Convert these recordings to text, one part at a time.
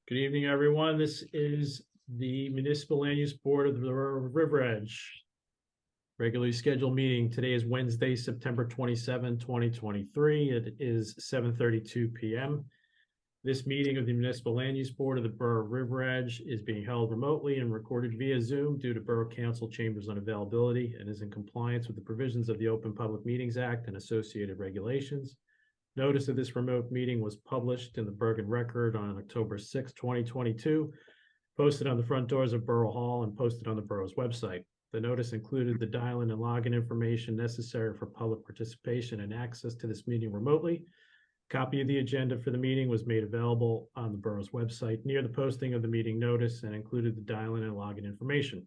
Good evening, everyone. This is the Municipal Land Use Board of the Borough of River Edge. Regularly scheduled meeting. Today is Wednesday, September 27, 2023. It is 7:32 p.m. This meeting of the Municipal Land Use Board of the Borough of River Edge is being held remotely and recorded via Zoom due to Borough Council chambers unavailability and is in compliance with the provisions of the Open Public Meetings Act and associated regulations. Notice of this remote meeting was published in the Bergen Record on October 6, 2022, posted on the front doors of Borough Hall and posted on the borough's website. The notice included the dial-in and login information necessary for public participation and access to this meeting remotely. Copy of the agenda for the meeting was made available on the borough's website near the posting of the meeting notice and included the dial-in and login information.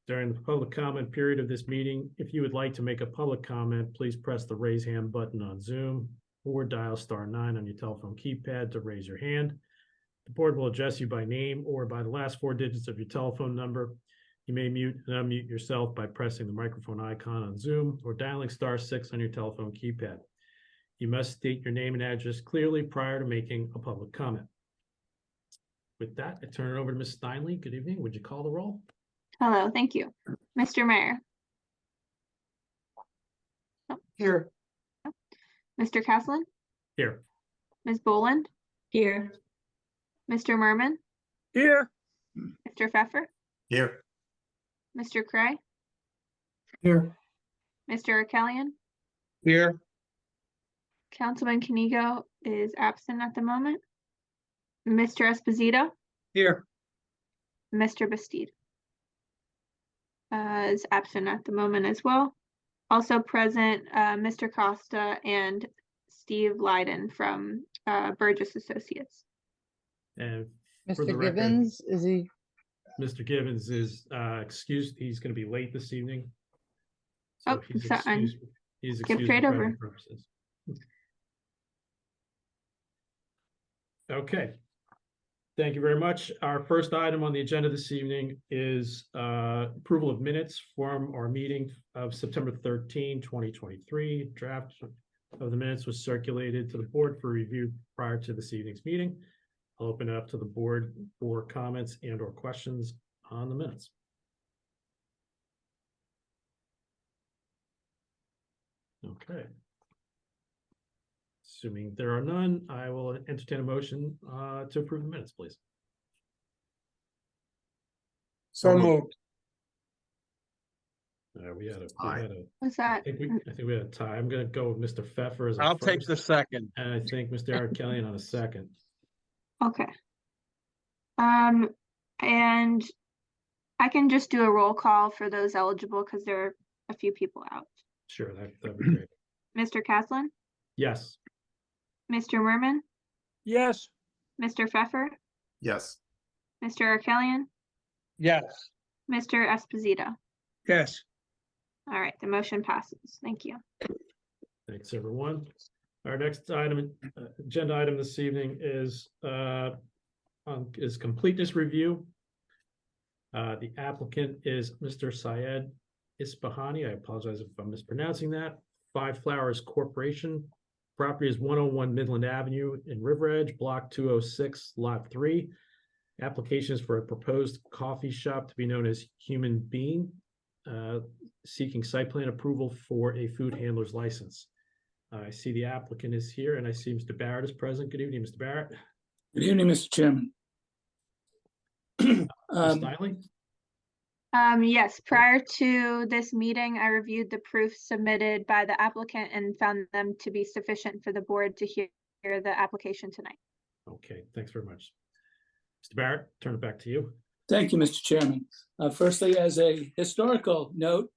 During the public comment period of this meeting, if you would like to make a public comment, please press the raise hand button on Zoom or dial *9 on your telephone keypad to raise your hand. The board will address you by name or by the last 4 digits of your telephone number. You may mute and unmute yourself by pressing the microphone icon on Zoom or dialing *6 on your telephone keypad. You must state your name and address clearly prior to making a public comment. With that, I turn it over to Ms. Steinle. Good evening. Would you call the roll? Hello, thank you. Mr. Mayor. Here. Mr. Caslin? Here. Ms. Boland? Here. Mr. Merman? Here. Mr. Pfeffer? Here. Mr. Cray? Here. Mr. Arkelian? Here. Councilman Canigo is absent at the moment. Mr. Esposito? Here. Mr. Bastide is absent at the moment as well. Also present, Mr. Costa and Steve Leiden from Burgess Associates. And for the Mr. record, Gibbons, is he? Mr. Gibbons is excused. He's going to be late this evening. Oh, he's so I'm- excused. He's skip excused straight for over. present purposes. Okay. Thank you very much. Our first item on the agenda this evening is approval of minutes from our meeting of September 13, 2023. Draft of the minutes was circulated to the board for review prior to this evening's meeting. I'll open it up to the board for comments and or questions on the minutes. Okay. Assuming there are none, I will entertain a motion to approve the minutes, please. So moved. We had a, What's I that? think we had a tie. I'm going to go with Mr. Pfeffer as I'll take the second. and I think Mr. Arkelian on a second. Okay. And I can just do a roll call for those eligible because there are a few people out. Sure, that'd be great. Mr. Caslin? Yes. Mr. Merman? Yes. Mr. Pfeffer? Yes. Mr. Arkelian? Yes. Mr. Esposito? Yes. All right, the motion passes. Thank you. Thanks, everyone. Our next item, agenda item this evening is completeness review. The applicant is Mr. Syed Ispahani. I apologize if I'm mispronouncing that. Five Flowers Corporation. Property is 101 Midland Avenue in River Edge, Block 206, Lot 3. Application is for a proposed coffee shop to be known as Human Being, seeking site plan approval for a food handler's license. I see the applicant is here and I see Mr. Barrett is present. Good evening, Mr. Barrett. Good evening, Mr. Chairman. Ms. Steinle? Yes, prior to this meeting, I reviewed the proofs submitted by the applicant and found them to be sufficient for the board to hear the application tonight. Okay, thanks very much. Mr. Barrett, turn it back to you. Thank you, Mr. Chairman. Firstly, as a historical note,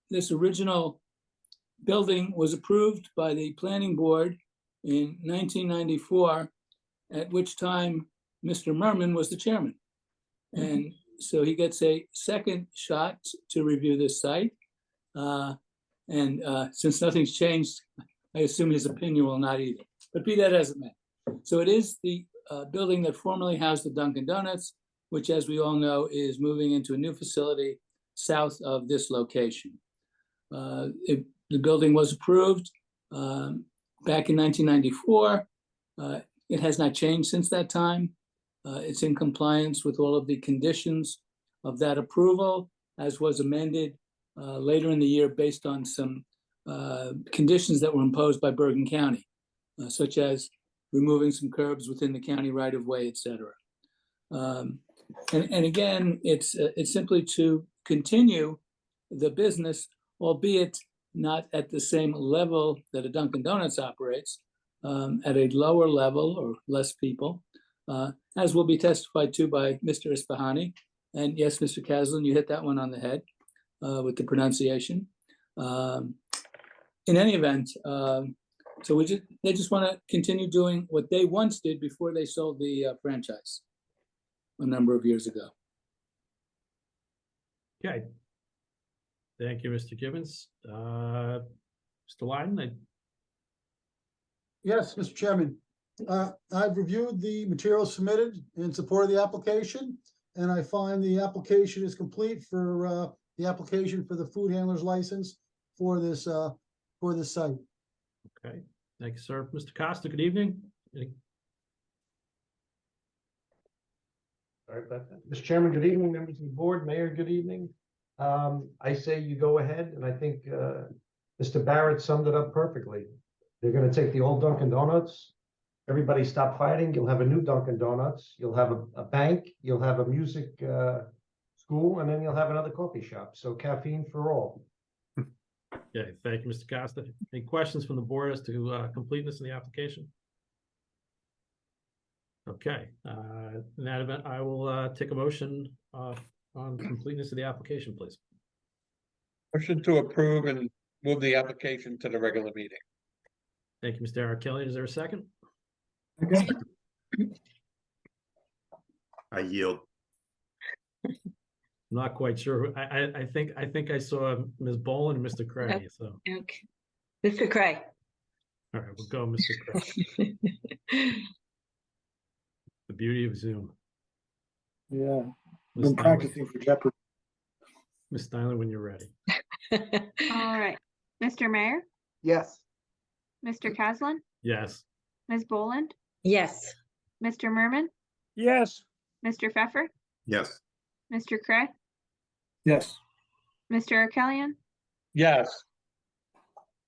this original building was approved by the planning board in 1994, at which time Mr. Merman was the chairman. And so he gets a second shot to review this site. Since nothing's changed, I assume his opinion will not either. But be that as it may. So it is the building that formerly housed the Dunkin' Donuts, which, as we all know, is moving into a new facility south of this location. The building was approved back in 1994. It has not changed since that time. It's in compliance with all of the conditions of that approval, as was amended later in the year based on some conditions that were imposed by Bergen County, such as removing some curbs within the county right-of-way, et cetera. And again, it's simply to continue the business, albeit not at the same level that a Dunkin' Donuts operates, at a lower level or less people, as will be testified to by Mr. Ispahani. And yes, Mr. Caslin, you hit that one on the head with the pronunciation. In any event, so they just want to continue doing what they once did before they sold the franchise a number of years ago. Okay. Thank you, Mr. Gibbons. Mr. Lyden, Yes, Mr. Chairman. I've reviewed the materials submitted in support of the application, and I find the application is complete for the application for the food handler's license for this site. okay, thank you, sir. Mr. Costa, good evening. Sorry about that. Mr. Chairman, good evening, members of the board, Mayor, good evening. I say you go ahead, and I think Mr. Barrett summed it up perfectly. They're gonna take the old Dunkin' Donuts, everybody stop fighting, you'll have a new Dunkin' Donuts, you'll have a bank, you'll have a music school, and then you'll have another coffee shop. So caffeine for all. Okay, thank you, Mr. Costa. Any questions from the board as to completeness in the application? Okay, in that event, I will take a motion on completeness of the application, please. Motion to approve and move the application to the regular meeting. Thank you, Mr. Eric Kelly. Is there a second? I yield. I'm not quite sure. I think I saw Ms. Boland and Mr. Cray, so. Okay. Mr. Cray. All right, we'll go, Mr. Cray. The beauty of Zoom. Yeah, Ms. been practicing for Jeopardy. Ms. Styler, when you're ready. All right. Mr. Mayor, Yes. Mr. Caslin, Yes. Ms. Boland, Yes. Mr. Merman, Yes. Mr. Pfeffer, Yes. Mr. Cray, Yes, Mr. Arkelian. Yes.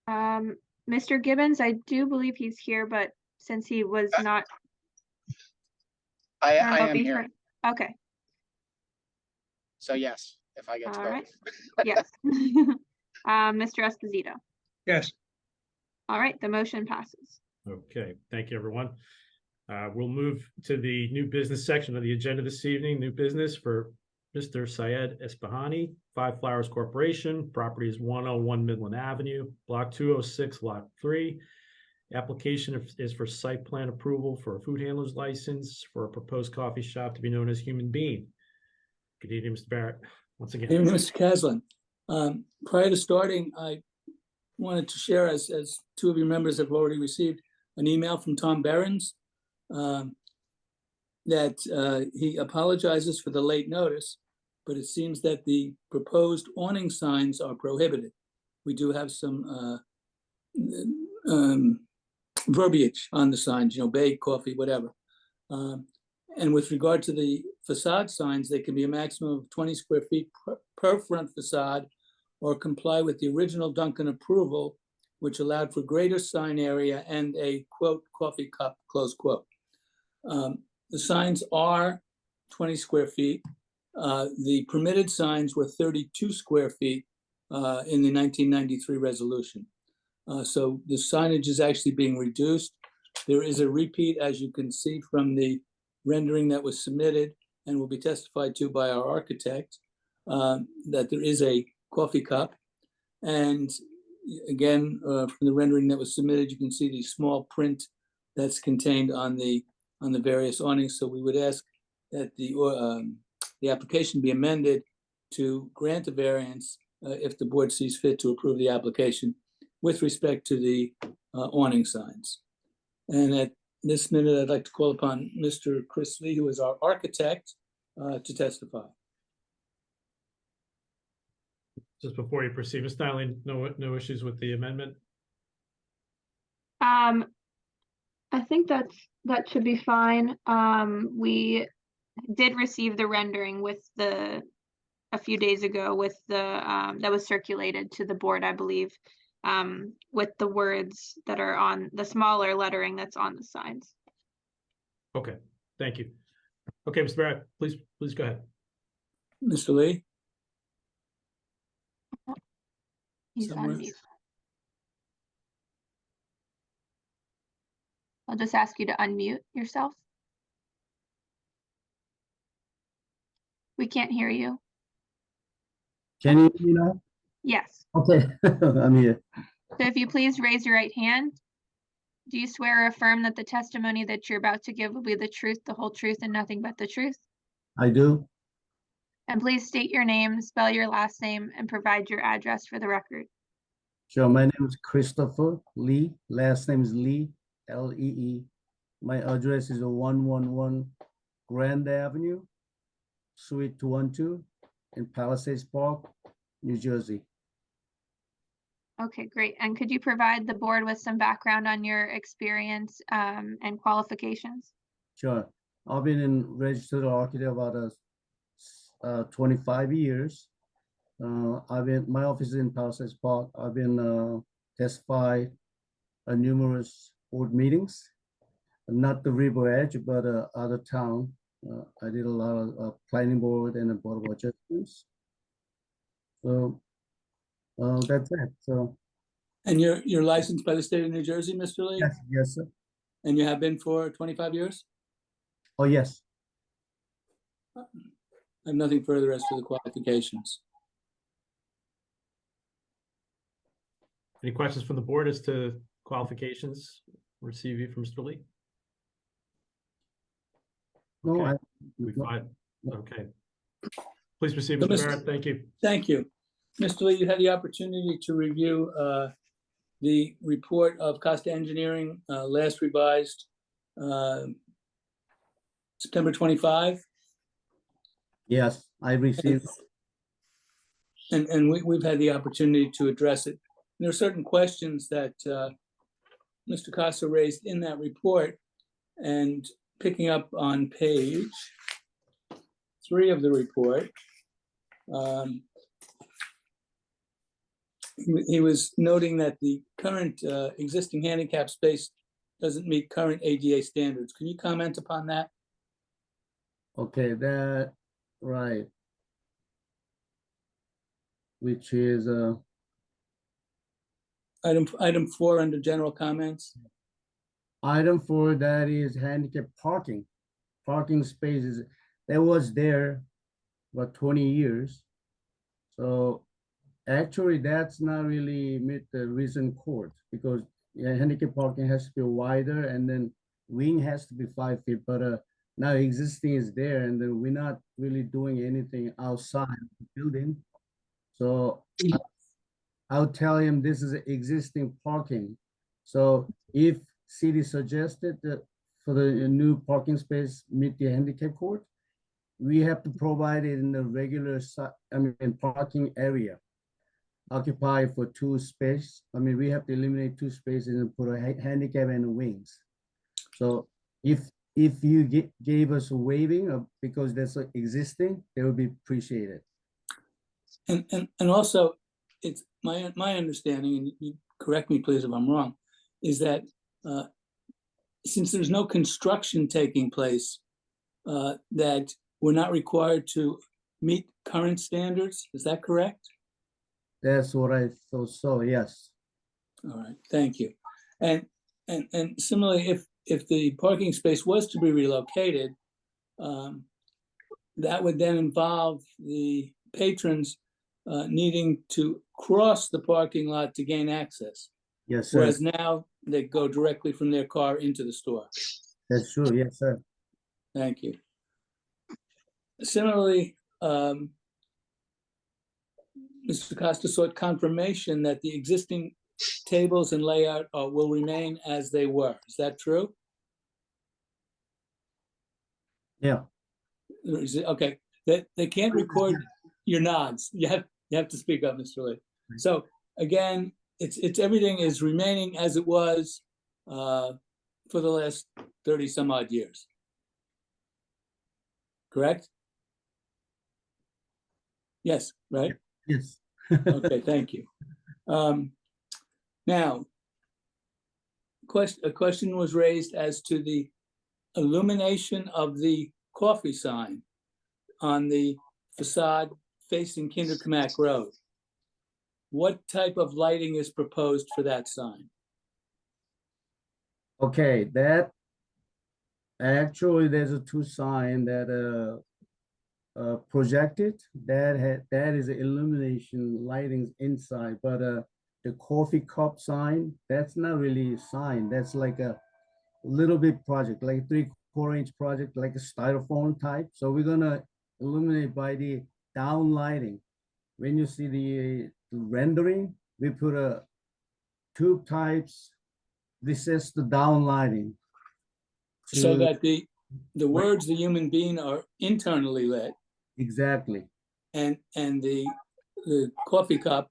Mr. Gibbons, I do believe he's here, but since he was not. I don't know if am he here. heard- Okay, So yes, if I get to all right. both. Yes. Mr. Esposito. Yes. All right, the motion passes. Okay, thank you, everyone. We'll move to the new business section of the agenda this evening. New business for Mr. Syed Ispahani, Five Flowers Corporation. Property is 101 Midland Avenue, Block 206, Lot 3. Application is for site plan approval for a food handler's license for a proposed coffee shop to be known as Human Bean. Good evening, Mr. Barrett. Once again. Hey, Mr. Caslin, prior to starting, I wanted to share, as two of your members have already received, an email from Tom Behrens that he apologizes for the late notice, but it seems that the proposed awning signs are prohibited. We do have some verbiage on the signs, bake, coffee, whatever. And with regard to the facade signs, they can be a maximum of 20 square feet per front facade, or comply with the original Dunkin' approval, which allowed for greater sign area and a quote coffee cup, close quote. The signs are 20 square feet. The permitted signs were 32 square feet in the 1993 resolution. So the signage is actually being reduced. There is a repeat, as you can see from the rendering that was submitted and will be testified to by our architect, that there is a coffee cup. And again, from the rendering that was submitted, you can see the small print that's contained on the various awnings. So we would ask that the application be amended to grant a variance if the board sees fit to approve the application with respect to the awning signs. And at this minute, I'd like to call upon Mr. Chris Lee, who is our architect, to testify. Just before you proceed, Ms. Styling, no issues with the amendment? I think that should be fine. We did receive the rendering a few days ago with that was circulated to the board, I believe, with the words that are on the smaller lettering that's on the signs. Okay, thank you. Okay, Mr. Barrett, please go ahead. Mr. Lee? He's on Somewhere. mute. I'll just ask you to unmute yourself. We can't hear you. Can you hear me now? Yes. Okay, I'm here. So if you please raise your right hand. Do you swear or affirm that the testimony that you're about to give will be the truth, the whole truth, and nothing but the truth? I do. And please state your name, spell your last name, and provide your address for the record. Sure, my name is Christopher Lee. Last name is Lee, L-E-E. My address is 111 Grand Avenue, Suite 212 in Palisades Park, New Jersey. Okay, great. And could you provide the board with some background on your experience and qualifications? Sure. I've been in registered architect about 25 years. My office is in Palisades Park. I've been testified at numerous board meetings, not the River Edge, but other town. I did a lot of planning board and a board of adjustments. So that's it. So. And you're licensed by the state of New Jersey, Mr. Lee? Yes, yes, sir. And you have been for 25 years? Oh, yes. I have nothing further as to the qualifications. Any questions from the board as to qualifications or CV from Mr. Lee? No, Okay. I. We find, okay. Please proceed, So, Mr. Mr. Barrett. Thank you. Thank you. Mr. Lee, you had the opportunity to review the report of Costa Engineering, last revised September 25. Yes, I received. And we've had the opportunity to address it. There are certain questions that Mr. Costa raised in that report, and picking up on page 3 of the report, he was noting that the current existing handicap space doesn't meet current ADA standards. Can you comment upon that? Okay, that, right. Which is, Item 4 under general comments. item 4, that is handicap parking. Parking spaces, that was there about 20 years. So actually, that's not really meet the recent code, because handicap parking has to be wider, and then wing has to be 5 feet, but now existing is there, and then we're not really doing anything outside the building. So I'll tell him this is existing parking. So if city suggested that for the new parking space meet the handicap code, we have to provide it in the regular parking area, occupy for 2 space. I mean, we have to eliminate 2 spaces and put a handicap and wings. So if you gave us a waiving because that's existing, it would be appreciated. And also, it's my understanding, and you correct me please if I'm wrong, is that since there's no construction taking place, that we're not required to meet current standards. Is that correct? That's what I thought. So yes. All right, thank you. And similarly, if the parking space was to be relocated, that would then involve the patrons needing to cross the parking lot to gain access. Yes, sir. Whereas now they go directly from their car into the store. That's true. Yes, sir. Thank you. Similarly, Mr. Costa sought confirmation that the existing tables and layout will remain as they were. Is that true? Yeah. Okay. They can't record your nods. You have to speak up, Mr. Lee. So again, it's everything is remaining as it was for the last 30 some odd years. Correct? Yes, right? Yes. Okay, thank you. Now, a question was raised as to the illumination of the coffee sign on the facade facing Kinderkamak Road. What type of lighting is proposed for that sign? Okay, that actually there's a two sign that projected that is illumination lightings inside, but the coffee cup sign, that's not really a sign. That's like a little bit project, like a 3/4 inch project, like a styrofoam type. So we're gonna illuminate by the down lighting. When you see the rendering, we put a tube types. This is the down lighting. So to- that the words, the human being, are internally lit, Exactly. and the coffee cup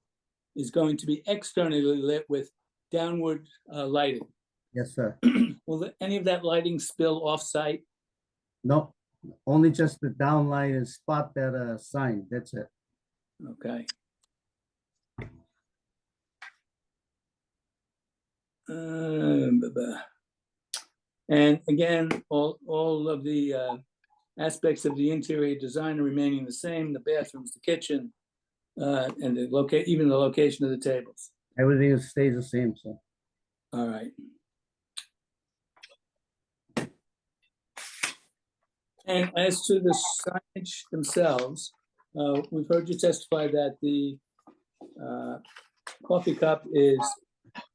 is going to be externally lit with downward lighting. Yes, sir. Will any of that lighting spill off-site? No, only just the down light and spot that sign. That's it. Okay. And again, all of the aspects of the interior design are remaining the same, the bathrooms, the kitchen, and even the location of the tables. Everything stays the same, so. All right. And as to the signage themselves, we've heard you testify that the coffee cup is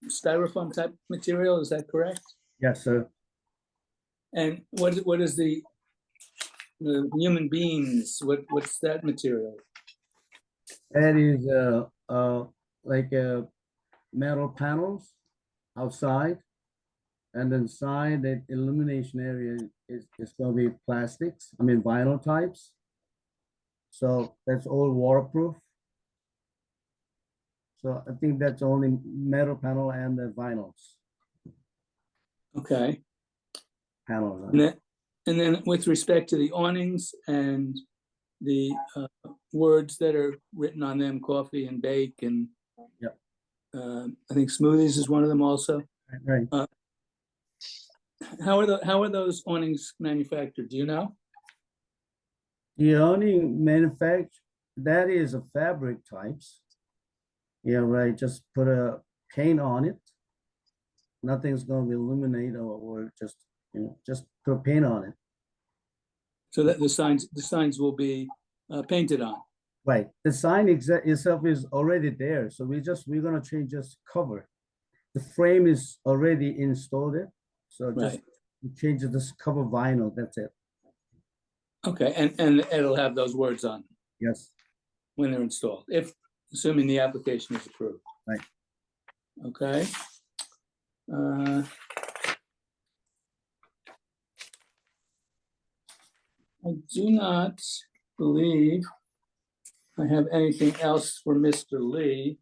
styrofoam type material, is that correct? Yes, sir. And what is the human beings, what's that material? That is like metal panels outside, and inside that illumination area is gonna be plastics. I mean vinyl types. So that's all waterproof. So I think that's only metal panel and the vinyls Okay. panels. And then with respect to the awnings and the words that are written on them, coffee and bake, and Yep. I think smoothies is one of them also. Right. How are those awnings manufactured? Do you know? The only manufacture that is a fabric types. Yeah, right. Just put a paint on it. Nothing's gonna be illuminated or just just put paint on it. So that the signs will be painted on. Right. The sign itself is already there, so we're gonna change just cover. The frame is already installed it, so just Right. change this cover vinyl. That's it. Okay, and it'll have those words on Yes. when they're installed, assuming the application is approved. Right. Okay. I do not believe I have anything else for Mr. Lee.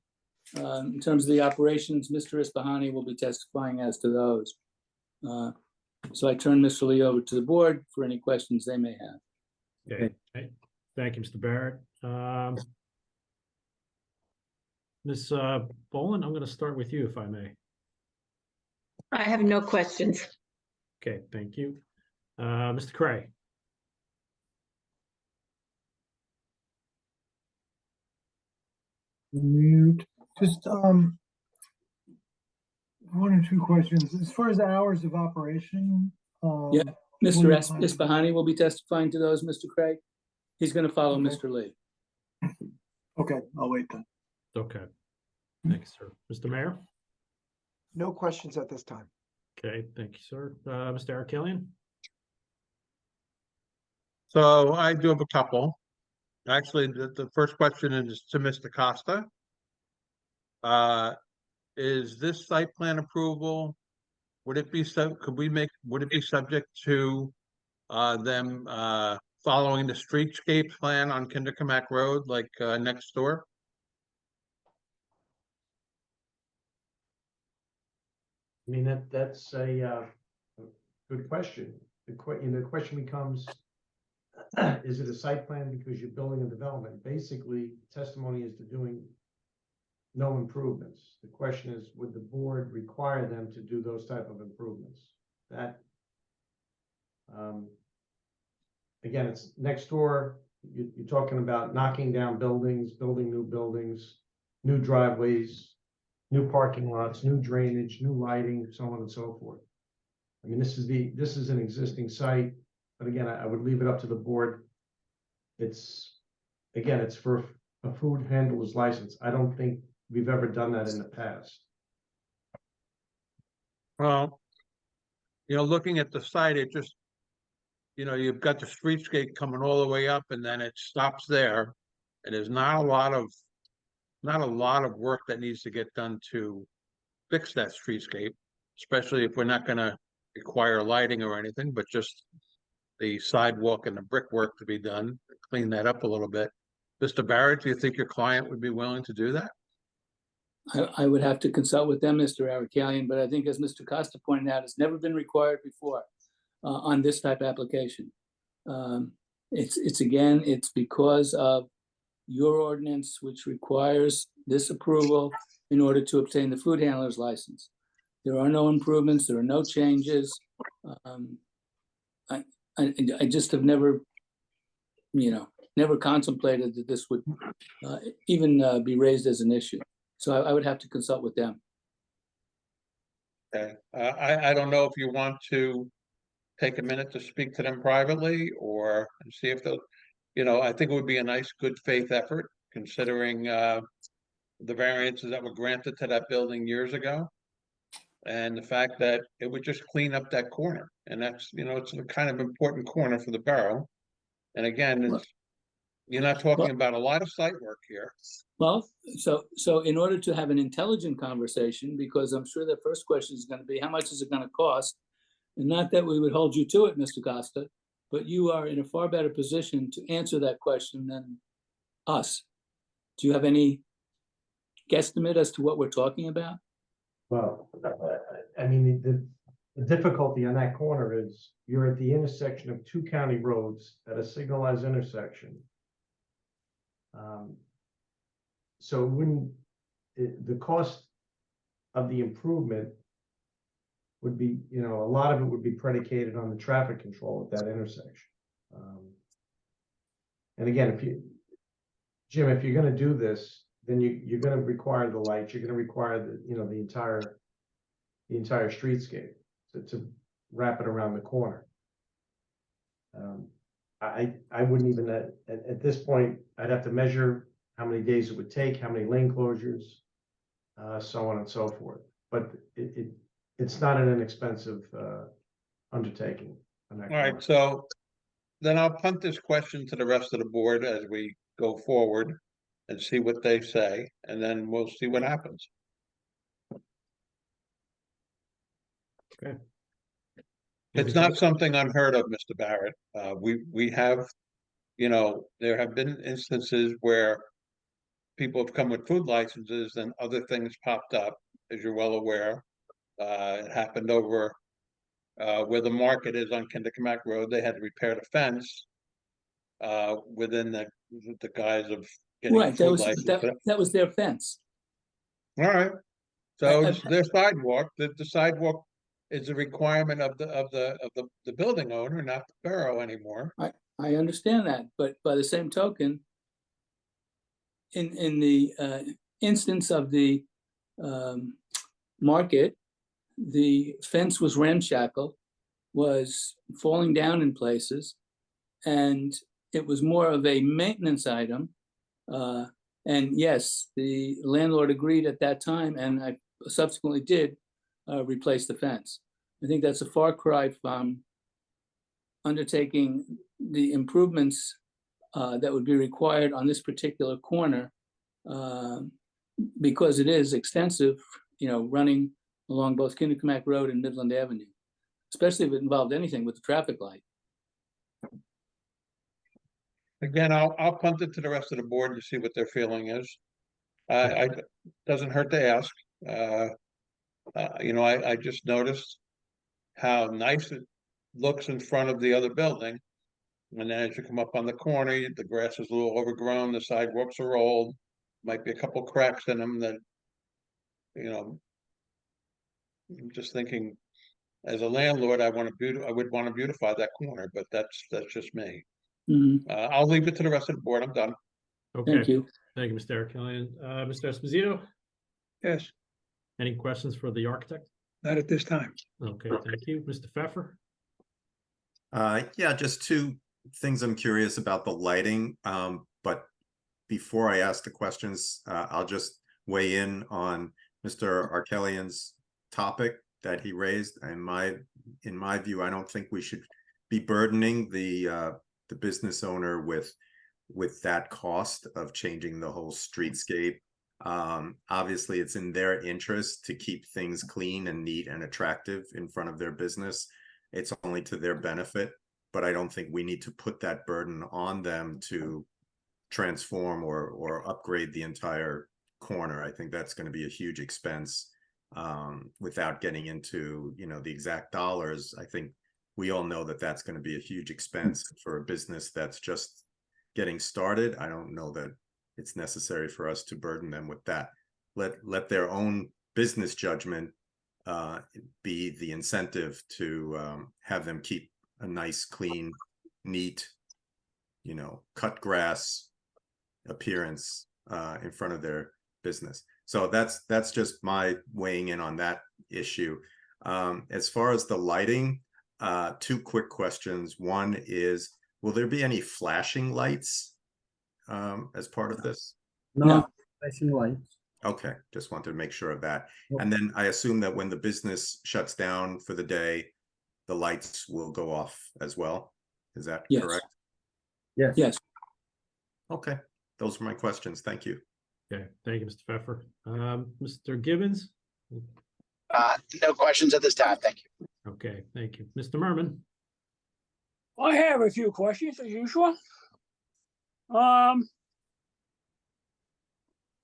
In terms of the operations, Mr. Ispahani will be testifying as to those. So I turn Mr. Lee over to the board for any questions they may have. Okay, thank you, Mr. Barrett. Ms. Boland, I'm gonna start with you if I may. I have no questions. Okay, thank you. Mr. Cray, Mute. Just one or two questions. As far as the hours of operation. Yeah. Mr. What time? Ispahani will be testifying to those, Mr. Craig. He's going to follow Okay. Mr. Lee. Okay, I'll wait then. okay. Thanks, sir. Mr. Mayor? No questions at this time. Okay, thank you, sir. Mr. Arkelian? So I do have a couple. Actually, the first question is to Mr. Costa. Is this site plan approval, would it be would it be subject to them following the streetscape plan on Kinderkamak Road, like next door? I mean, that's a good question. The question becomes, is it a site plan because you're building a development? Basically, testimony is to doing no improvements. The question is, would the board require them to do those type of improvements? That, again, it's next door. You're talking about knocking down buildings, building new buildings, new driveways, new parking lots, new drainage, new lighting, so on and so forth. I mean, this is an existing site, but again, I would leave it up to the board. It's for a food handler's license. I don't think we've ever done that in the past. Well, looking at the site, it just, you've got the streetscape coming all the way up and then it stops there. And there's not a lot of work that needs to get done to fix that streetscape, especially if we're not gonna require lighting or anything, but just the sidewalk and the brickwork to be done, clean that up a little bit. Mr. Barrett, do you think your client would be willing to do that? I would have to consult with them, Mr. Arakalian, but I think as Mr. Costa pointed out, it's never been required before on this type of application. It's because of your ordinance, which requires this approval in order to obtain the food handler's license. There are no improvements, there are no changes. I just have never, never contemplated that this would even be raised as an issue. So I would have to consult with them. Okay, I don't know if you want to take a minute to speak to them privately or see if they'll, I think it would be a nice good faith effort considering the variances that were granted to that building years ago. And the fact that it would just clean up that corner. And that's, it's a kind of important corner for the borough. And again, you're not talking about a lot of site work here. Well, so in order to have an intelligent conversation, because I'm sure the first question is going to be, how much is it going to cost? And not that we would hold you to it, Mr. Costa, but you are in a far better position to answer that question than us. Do you have any guesstimate as to what we're talking about? Well, I mean, the difficulty on that corner is you're at the intersection of two county roads at a signalized intersection. So the cost of the improvement would be, a lot of it would be predicated on the traffic control at that intersection. And again, Jim, if you're gonna do this, then you're gonna require the lights, you're gonna require the entire streetscape to wrap it around the corner. I wouldn't even, at this point, I'd have to measure how many days it would take, how many lane closures, so on and so forth. But it's not an inexpensive undertaking. All right, so then I'll punt this question to the rest of the board as we go forward and see what they say, and then we'll see what happens. Okay. It's not something unheard of, Mr. Barrett. We have, there have been instances where people have come with food licenses and other things popped up, as you're well aware. It happened over where the market is on Kindercamac Road. They had to repair the fence within the guise of getting a food license. That was their fence. All right. So their sidewalk, the sidewalk is a requirement of the building owner, not the borough anymore. I understand that, but by the same token, in the instance of the market, the fence was ramshackle, was falling down in places, and it was more of a maintenance item. And yes, the landlord agreed at that time, and I subsequently did replace the fence. I think that's a far cry from undertaking the improvements that would be required on this particular corner, because it is extensive, running along both Kindercamac Road and Midland Avenue, especially if it involved anything with the traffic light. Again, I'll punt it to the rest of the board to see what their feeling is. Doesn't hurt to ask. I just noticed how nice looks in front of the other building. And then as you come up on the corner, the grass is a little overgrown, the sidewalks are old, might be a couple cracks in them that, you know. I'm just thinking, as a landlord, I would want to beautify that corner, but that's just me. Mhm. I'll leave it to the rest of the board. I'm done. Thank Okay, you. thank you, Mr. Erkelian. Mr. Esposito, Yes, any questions for the architect? not at this time. Okay, thank you. Mr. Pfeffer? Yeah, just two things I'm curious about the lighting. But before I ask the questions, I'll just weigh in on Mr. Arkelian's topic that he raised. In my view, I don't think we should be burdening the business owner with that cost of changing the whole streetscape. Obviously, it's in their interest to keep things clean and neat and attractive in front of their business. It's only to their benefit, but I don't think we need to put that burden on them to transform or upgrade the entire corner. I think that's going to be a huge expense. Without getting into, the exact dollars, I think we all know that that's going to be a huge expense for a business that's just getting started. I don't know that it's necessary for us to burden them with that. Let their own business judgment be the incentive to have them keep a nice, clean, neat, cut grass appearance in front of their business. So that's just my weighing in on that issue. As far as the lighting, two quick questions. One is, will there be any flashing lights as part of this? No flashing lights. Okay, just wanted to make sure of that. Yep. And then I assume that when the business shuts down for the day, the lights will go off as well. Is that Yes. correct? Yes. Yes. Okay, those are my questions. Thank you. Okay, thank you, Mr. Pfeffer. Mr. Gibbons? No questions at this time. Thank you. Okay, thank you. Mr. Merman? I have a few questions as usual.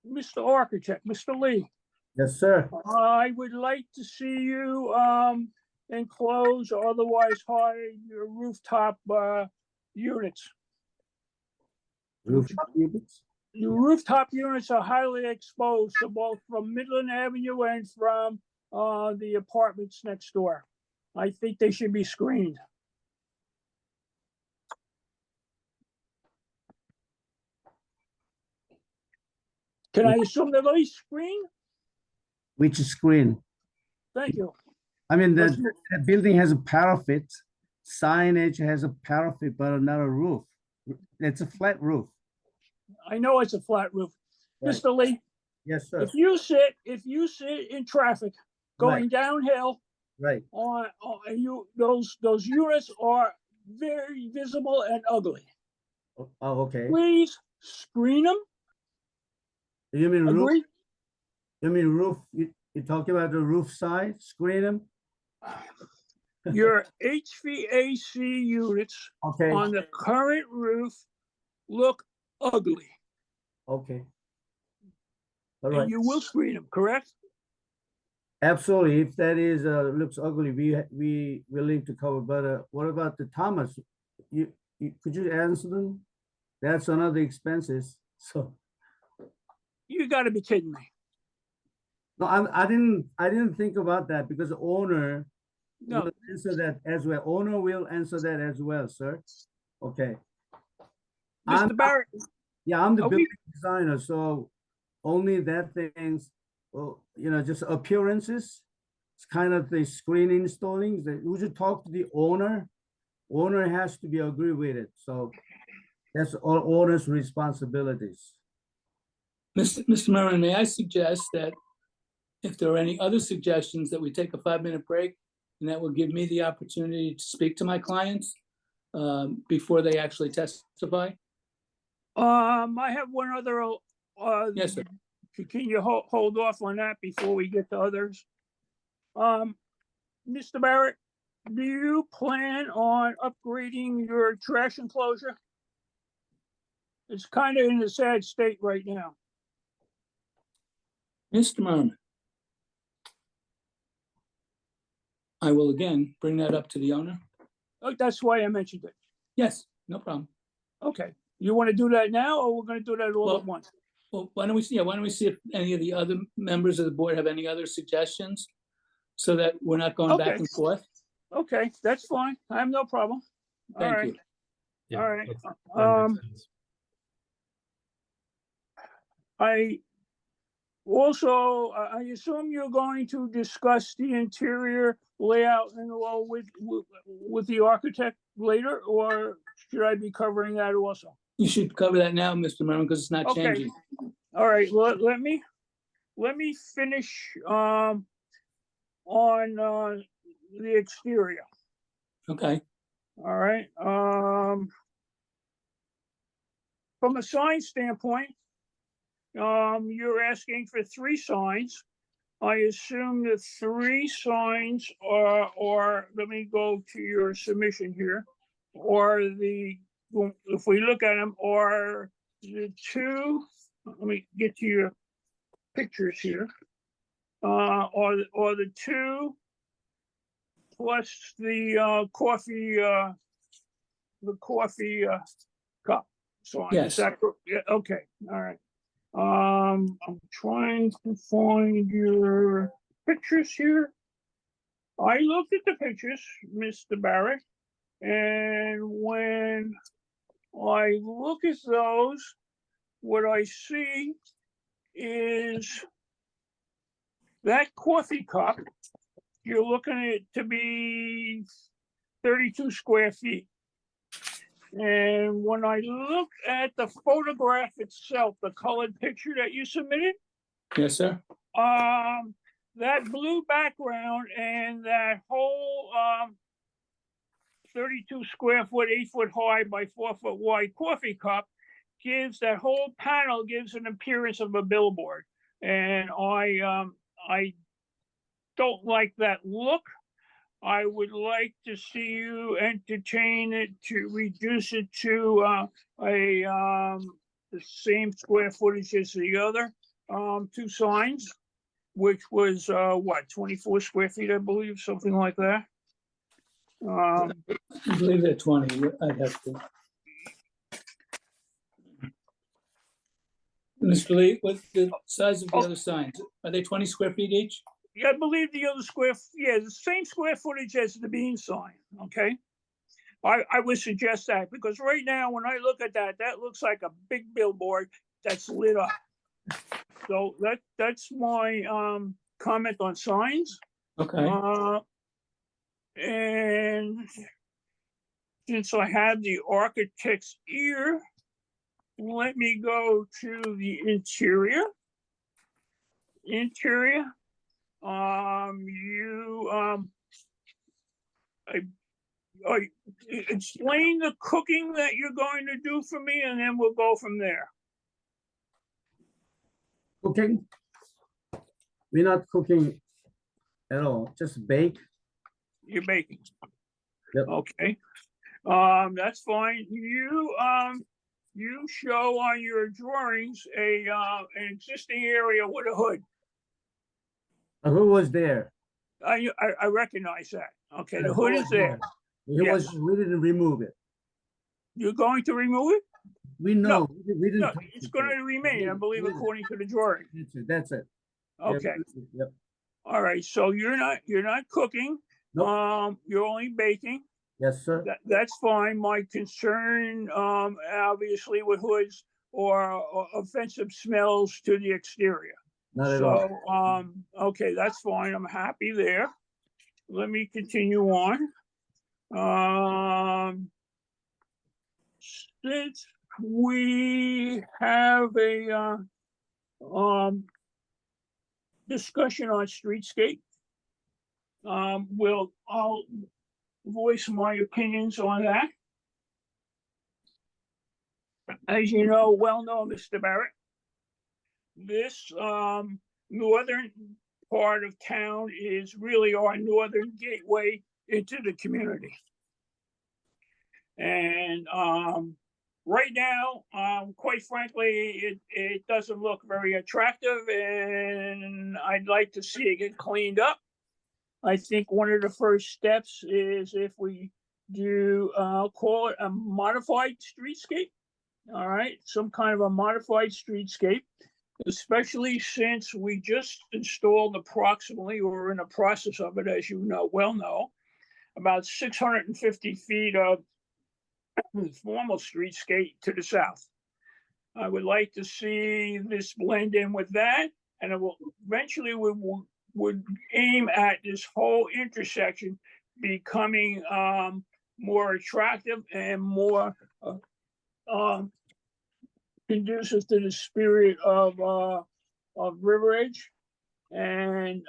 Mr. Architect, Mr. Lee, Yes, sir. I would like to see you enclose or otherwise hide your rooftop units. Rooftop units? Your rooftop units are highly exposed, so both from Midland Avenue and from the apartments next door. I think they should be screened. Can I assume they're least screened? Which screen? Thank you. I mean, Let's the building has a parapet, signage has a parapet, but not a roof. It's a flat roof. I know it's a flat roof. Right. Mr. Lee, Yes, sir. if you sit in traffic going downhill Right. on those units are very visible and ugly. Oh, okay. Please screen them. You mean roof? Agree? You mean roof? You talking about the roof side, screen them? Your HVAC units Okay, on the current roof look ugly. okay. All And right. you will screen them, correct? Absolutely. If that is, looks ugly, we willing to cover, but, what about the Thomas? Could you answer them? That's another expenses, so. You gotta be kidding me. No, I didn't think about that because the owner No, will answer that as well. Owner will answer that as well, sir. Okay. Mr. Barrett, Yeah, I'm the Are we- building designer, so only that things, well, just appearances. It's kind of the screen installing, that we should talk to the owner. Owner has to be agree with it, so that's all owner's responsibilities. Mr. Merrin, may I suggest that if there are any other suggestions, that we take a 5-minute break, and that will give me the opportunity to speak to my clients before they actually testify? I have one other, Yes, sir. can you hold off on that before we get to others? Mr. Barrett, do you plan on upgrading your trash enclosure? It's kind of in a sad state right now. Mr. Merrin. I will again bring that up to the owner. Oh, that's why I mentioned it. Yes, no problem. Okay, you want to do that now, or we're gonna do that all at Well- once? Well, why don't we see if any of the other members of the board have any other suggestions? So that we're not going back Okay. and forth. Okay, that's fine. I have no problem. All Thank right. you. Yeah, All right, that makes sense. I also, I assume you're going to discuss the interior layout and all with the architect later, or should I be covering that also? You should cover that now, Mr. Merriman, because it's not Okay. changing. All right, let me finish, on, the exterior. Okay, All right, from a sign standpoint, you're asking for 3 signs. I assume the 3 signs are, or let me go to your submission here, or if we look at them, are the 2, let me get to your pictures here. Or the 2 plus the coffee cup. So Yes. yeah, okay, all right. I'm trying to find your pictures here. I looked at the pictures, Mr. Barrett, and when I look at those, what I see is that coffee cup, you're looking at it to be 32 square feet. And when I look at the photograph itself, the colored picture that you submitted, yes, sir. that blue background and that whole 32 square foot, 8 foot high by 4 foot wide coffee cup gives that whole panel gives an appearance of a billboard. And I don't like that look. I would like to see you entertain it to reduce it to the same square footage as the other 2 signs, which was what, 24 square feet, I believe, something like that. I believe they're 20. I'd have to. Mr. Lee, what's the size of the other signs? Are they 20 square feet each? Yeah, I believe the other the same square footage as the bean sign, okay? I would suggest that, because right now, when I look at that, that looks like a big billboard that's lit up. So that's my comment on signs. Okay, And since I have the architect's ear, let me go to the interior. Explain the cooking that you're going to do for me, and then we'll go from there. Cooking? We're not cooking at all, just bake. You're baking. Yep. Okay. That's fine. You show on your drawings an existing area with a hood. Who was there? I recognize that. Okay, the hood is there. Yes. We didn't remove it. You're going to remove it? We know, we didn't. No, touch it's it. going to remain, I believe, according to the drawing. That's it. Okay. Yep. All right. So you're not cooking. Nope. You're only baking. Yes, sir. That's fine. My concern, obviously, with hoods or offensive smells to the exterior. Not at all. So, okay, that's fine. I'm happy there. Let me continue on. Since we have a discussion on streetscape, I'll voice my opinions on that. As you know, Mr. Barrett, this northern part of town is really our northern gateway into the community. And right now, quite frankly, it doesn't look very attractive, and I'd like to see it get cleaned up. I think one of the first steps is if we call it a modified streetscape. All right, some kind of a modified streetscape, especially since we just installed approximately, or in the process of it, as you know, about 650 feet of formal streetscape to the south. I would like to see this blend in with that, and it will eventually would aim at this whole intersection becoming more attractive and more conducive to the spirit of River Edge. And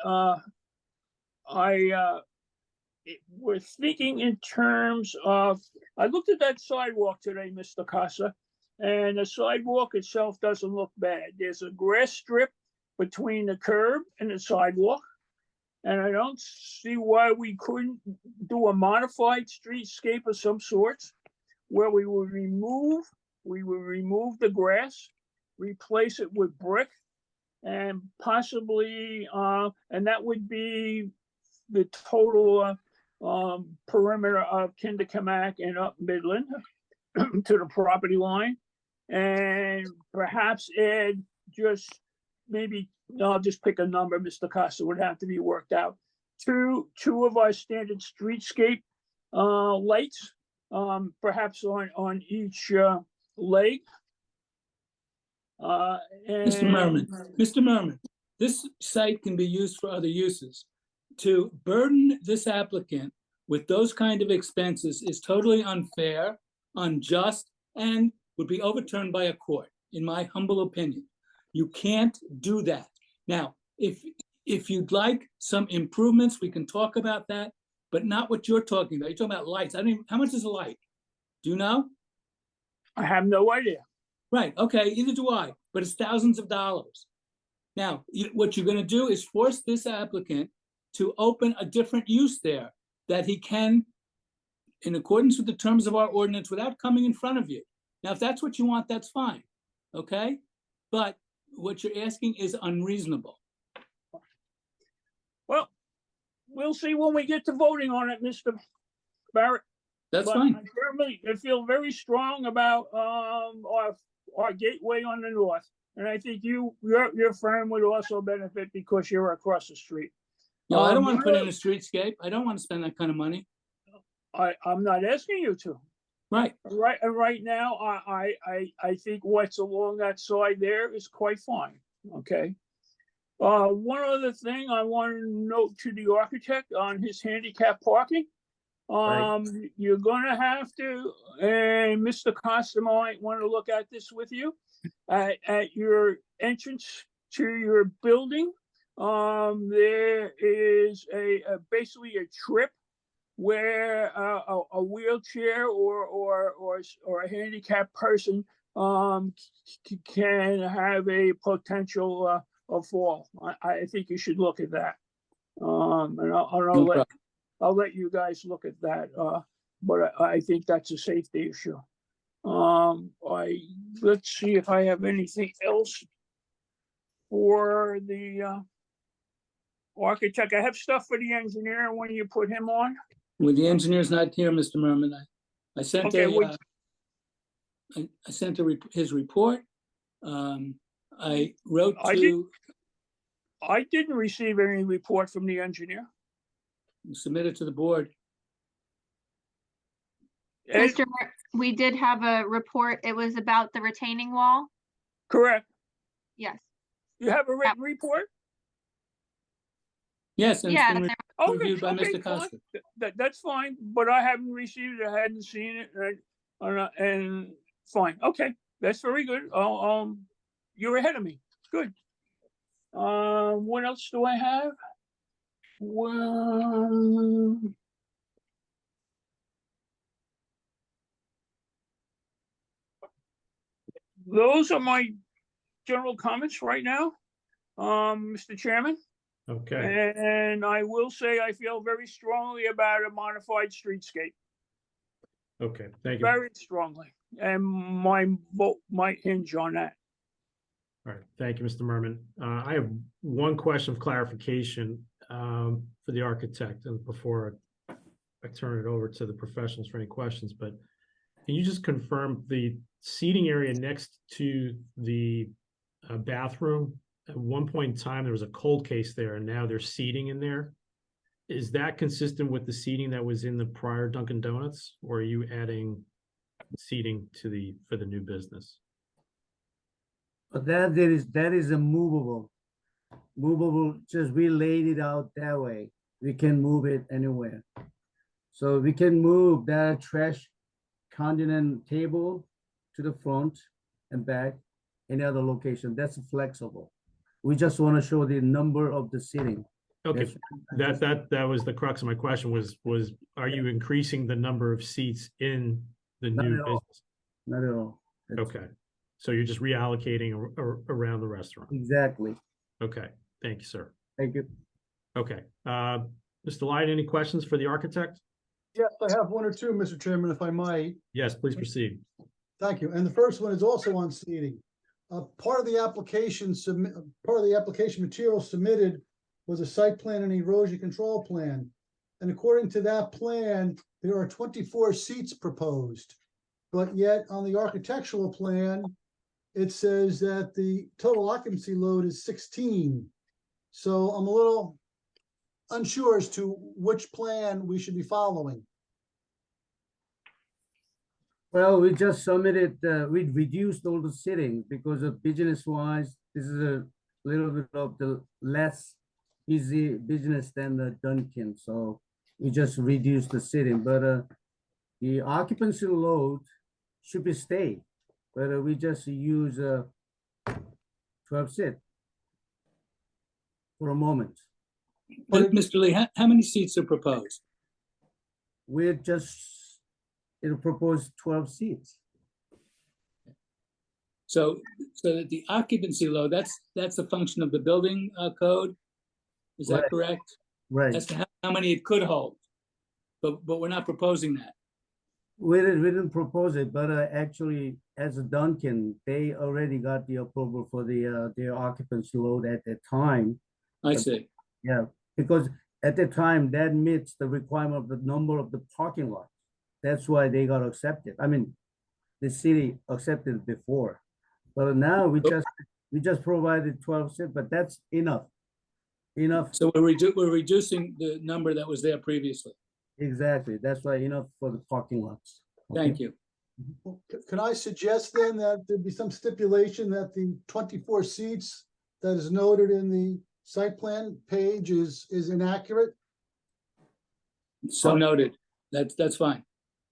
we're thinking in terms of, I looked at that sidewalk today, Mr. Casa, and the sidewalk itself doesn't look bad. There's a grass strip between the curb and the sidewalk, and I don't see why we couldn't do a modified streetscape of some sorts where we would remove the grass, replace it with brick, and possibly, and that would be the total perimeter of Kinderkamak and up Midland to the property line, and perhaps add just maybe, I'll just pick a number, Mr. Costa, would have to be worked out. Two of our standard streetscape lights, perhaps on each leg. Mr. Merman, this site can be used for other uses. To burden this applicant with those kind of expenses is totally unfair, unjust, and would be overturned by a court, in my humble opinion. You can't do that. Now, if you'd like some improvements, we can talk about that, but not what you're talking about. You're talking about lights. How much is a light? Do you know? I have no idea. Right, okay, either do I, but it's thousands of dollars. Now, what you're gonna do is force this applicant to open a different use there that he can, in accordance with the terms of our ordinance, without coming in front of you. Now, if that's what you want, that's fine, okay? But what you're asking is unreasonable. Well, we'll see when we get to voting on it, Mr. Barrett. That's But fine. I feel very strong about our gateway on the north, and I think your firm would also benefit because you're across the street. No, I don't want to put in a streetscape. I don't want to spend that kind of money. I'm not asking you to. Right. Right now, I think what's along that side there is quite fine. Okay. One other thing I want to note to the architect on his handicap parking. You're gonna have to, and Mr. Costa might want to look at this with you, at your entrance to your building. There is basically a trip where a wheelchair or a handicapped person can have a potential fall. I think you should look at that. And I'll let you guys look at that, but I think that's a safety issue. Let's see if I have anything else for the architect. I have stuff for the engineer when you put him on. Well, the engineer's not here, Mr. Merman. I sent Okay, I sent his report. I wrote to. I didn't receive any report from the engineer. Submitted to the board. Mr. We did have a report. It was about the retaining wall. Correct. Yes. You have a written report? Yes, and it's Yeah, been reviewed by Mr. fine. Costa. That's fine, but I haven't received it. I hadn't seen it, and fine. Okay, that's very good. You're ahead of me. Good. What else do I have? Well, those are my general comments right now, Mr. Chairman. Okay, And I will say I feel very strongly about a modified streetscape, okay, thank you. very strongly, and my vote might hinge on that. All right, thank you, Mr. Merman. I have one question of clarification for the architect and before I turn it over to the professionals for any questions, but can you just confirm the seating area next to the bathroom? At one point in time, there was a cold case there, and now there's seating in there. Is that consistent with the seating that was in the prior Dunkin' Donuts, or are you adding seating to for the new business? But that is a movable. Just we laid it out that way. We can move it anywhere. So we can move that trash continent table to the front and back, any other location. That's flexible. We just want to show the number of the seating. Okay, that was the crux of my question was are you increasing the number of seats in the Not new at all. business? Not at all. That's- Okay, so you're just reallocating around the restaurant. Exactly. Okay, thank you, sir. Thank you. Okay, Mr. Light, any questions for the architect? Yes, I have one or two, Mr. Chairman, if I might. Yes, please proceed. Thank you. And the first one is also on seating. Part of the application material submitted was a site plan and erosion control plan. And according to that plan, there are 24 seats proposed. But yet on the architectural plan, it says that the total occupancy load is 16. So I'm a little unsure as to which plan we should be following. Well, we just submitted, we reduced all the seating because of business wise, this is a little bit of the less busy business than the Dunkin'. So we just reduced the seating, but the occupancy load should be stayed. But we just use 12 seat for a moment. But Mr. Lee, how many seats are proposed? We're just, it'll propose 12 seats. So that the occupancy load, that's a function of the building code? Is that Right. correct? Right. As to how many it could hold? But we're not proposing that. We didn't propose it, but actually, as a Dunkin', they already got the approval for their occupancy load at that time. I see. Yeah, because at the time, that meets the requirement of the number of the parking lots. That's why they got accepted. I mean, the city accepted before. But now we just provided 12 seats, but that's enough. Enough, So we're reducing the number that was there previously. exactly. That's why enough for the parking lots. Thank you. Well, can I suggest then that there be some stipulation that the 24 seats that is noted in the site plan page is inaccurate? So noted. That's fine.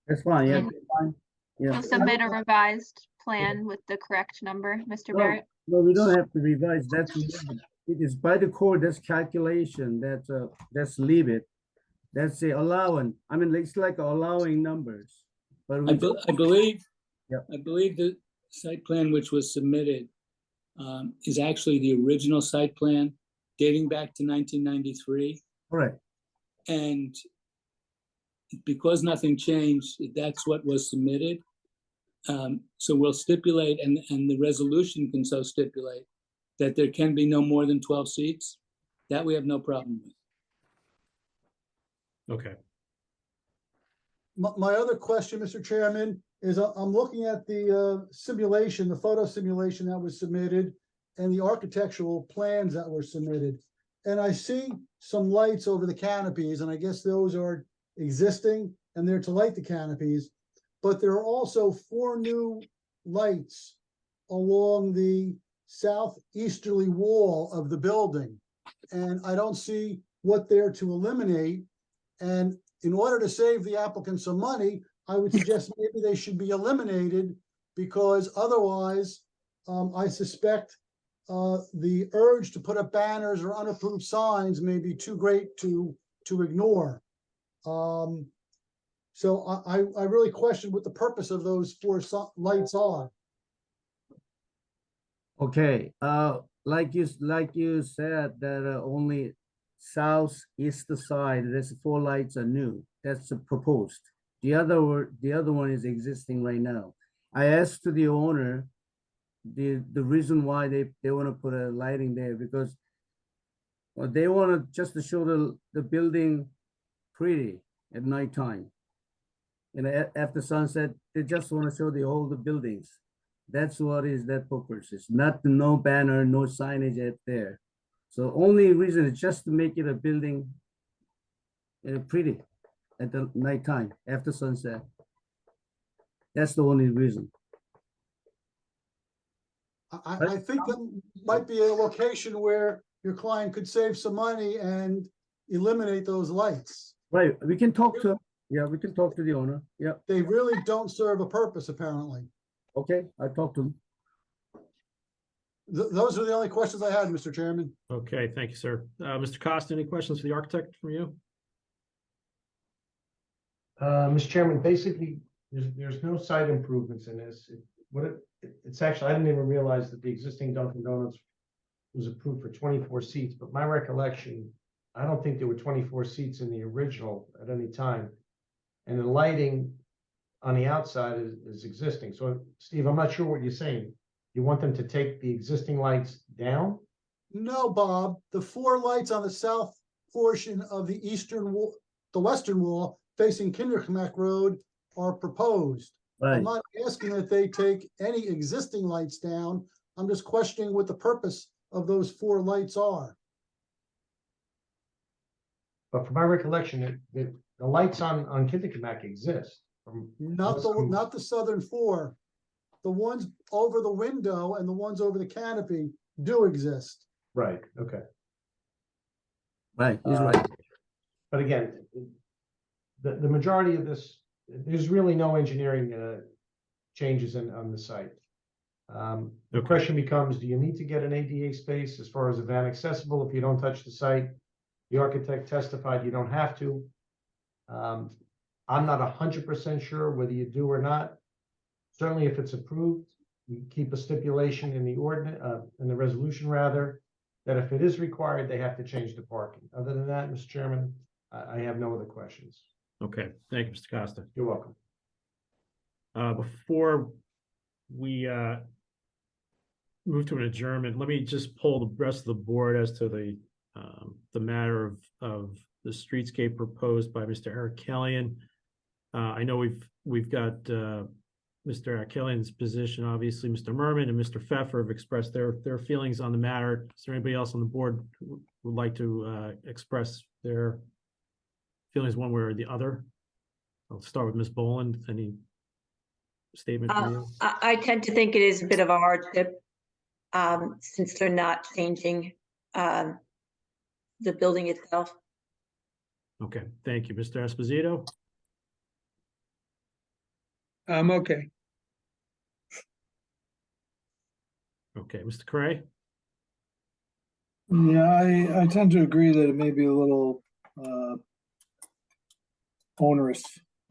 That's fine, yeah, And- that's fine. Yeah. You'll submit a revised plan with the correct number, Mr. No, Barrett? no, we don't have to revise. It is by the code, that's calculation, that's leave it. That's the allowing. I mean, it's like allowing numbers. But I we believe, Yep. I believe the site plan which was submitted is actually the original site plan dating back to 1993. correct. And because nothing changed, that's what was submitted. So we'll stipulate, and the resolution can so stipulate, that there can be no more than 12 seats. That we have no problem with. Okay, My other question, Mr. Chairman, is I'm looking at the simulation, the photo simulation that was submitted and the architectural plans that were submitted. And I see some lights over the canopies, and I guess those are existing and they're to light the canopies. But there are also 4 new lights along the southeasterly wall of the building. And I don't see what they're to eliminate. And in order to save the applicant some money, I would suggest maybe they should be eliminated, because otherwise, I suspect the urge to put up banners or unapproved signs may be too great to ignore. So I really question what the purpose of those 4 lights are. Okay, like you said, that only southeast side, there's 4 lights are new. That's proposed. The other one is existing right now. I asked to the owner the reason why they want to put a lighting there, because they want to just to show the building pretty. at nighttime. And after sunset, they just want to show all the buildings. That's what is that purpose. It's not no banner, no signage at there. So only reason is just to make it a building pretty at the nighttime after sunset. That's the only reason. I think that might be a location where your client could save some money and eliminate those lights. Right, we can talk to, yeah, we can talk to the owner. Yeah, They really don't serve a purpose, apparently. okay, I talked to him. Those are the only questions I had, Mr. Chairman. Okay, thank you, sir. Mr. Costa, any questions for the architect from you? Mr. Chairman, basically, there's no site improvements in this. It's actually, I didn't even realize that the existing Dunkin' Donuts was approved for 24 seats, but my recollection, I don't think there were 24 seats in the original at any time. And the lighting on the outside is existing. So Steve, I'm not sure what you're saying. You want them to take the existing lights down? No, Bob, the 4 lights on the south portion of the eastern wall, the western wall facing Kinderknack Road are proposed. Right, I'm not asking that they take any existing lights down. I'm just questioning what the purpose of those 4 lights are. But from my recollection, the lights on Kinderknack exist. Not the southern 4. The ones over the window and the ones over the canopy do exist. Right, okay. right, he's right. But again, the majority of this, there's really no engineering changes on the site. The question becomes, do you need to get an ADA space as far as a van accessible if you don't touch the site? The architect testified you don't have to. I'm not 100% sure whether you do or not. Certainly if it's approved, you keep a stipulation in the ordinance, in the resolution rather, that if it is required, they have to change the parking. Other than that, Mr. Chairman, I have no other questions. Okay, thank you, Mr. Costa. You're welcome. Before we move to an adjournment, let me just poll the rest of the board as to the matter of the streetscape proposed by Mr. Eric Killian. I know we've got Mr. Eric Killian's position. Obviously, Mr. Merman and Mr. Pfeffer have expressed their feelings on the matter. Is there anybody else on the board who would like to express their feelings one way or the other? I'll start with Ms. Boland. Any statement from you? I tend to think it is a bit of a hardship since they're not changing the building itself. Okay, thank you. Mr. Esposito? I'm okay. Okay, Mr. Cray? Yeah, I tend to agree that it may be a little onerous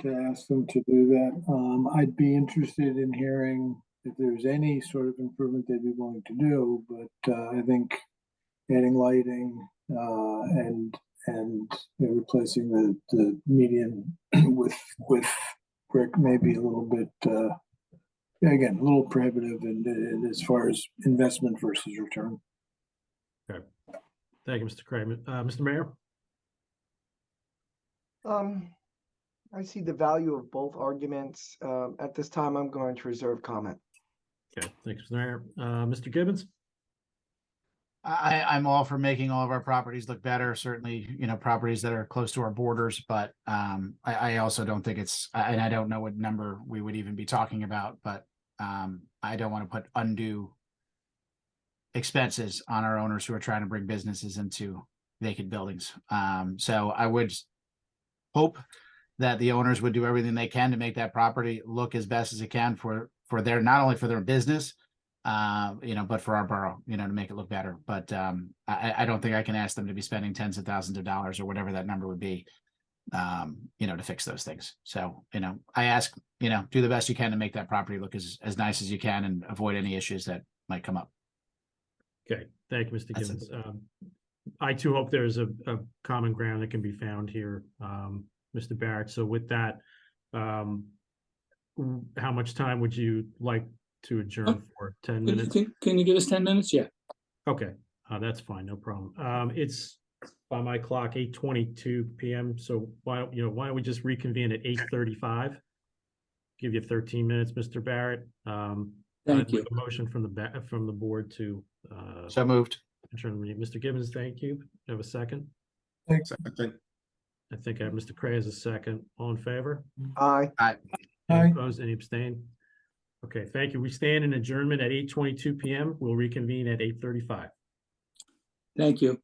to ask them to do that. I'd be interested in hearing if there's any sort of improvement they'd be willing to do, but I think adding lighting and replacing the median with brick may be a little bit again a little prohibitive and as far as investment versus return. Okay, thank you, Mr. Cray. Mr. Mayor? I see the value of both arguments. At this time, I'm going to reserve comment. Okay, thanks, Mr. Mayor. Mr. Gibbons? I'm all for making all of our properties look better, certainly, properties that are close to our borders, but I also don't think it's, and I don't know what number we would even be talking about, but I don't want to put undue expenses on our owners who are trying to bring businesses into vacant buildings. So I would hope that the owners would do everything they can to make that property look as best as it can for their, not only for their business, but for our borough, to make it look better. But I don't think I can ask them to be spending tens of thousands of dollars or whatever that number would be, to fix those things. So, I ask, do the best you can to make that property look as nice as you can and avoid any issues that might come up. Okay, thank you, Mr. Gibbons. I too hope there's a common ground that can be found here, Mr. Barrett. So with that, how much time would you like to adjourn for? 10 minutes? Can you give us 10 minutes? Yeah. Okay, that's fine, no problem. It's by my clock, 8:22 PM. So why don't we just reconvene at 8:35? Give you 13 minutes, Mr. Barrett. Thank I'd you. like a motion from the board to So moved. adjourn the meeting. Mr. Gibbons, thank you. Have a second? Second. I think I have Mr. Cray as a second. All in favor? Aye. Aye. Any opposed? Any abstain? Okay, thank you. We stand in adjournment at 8:22 PM. We'll reconvene at 8:35. Thank you.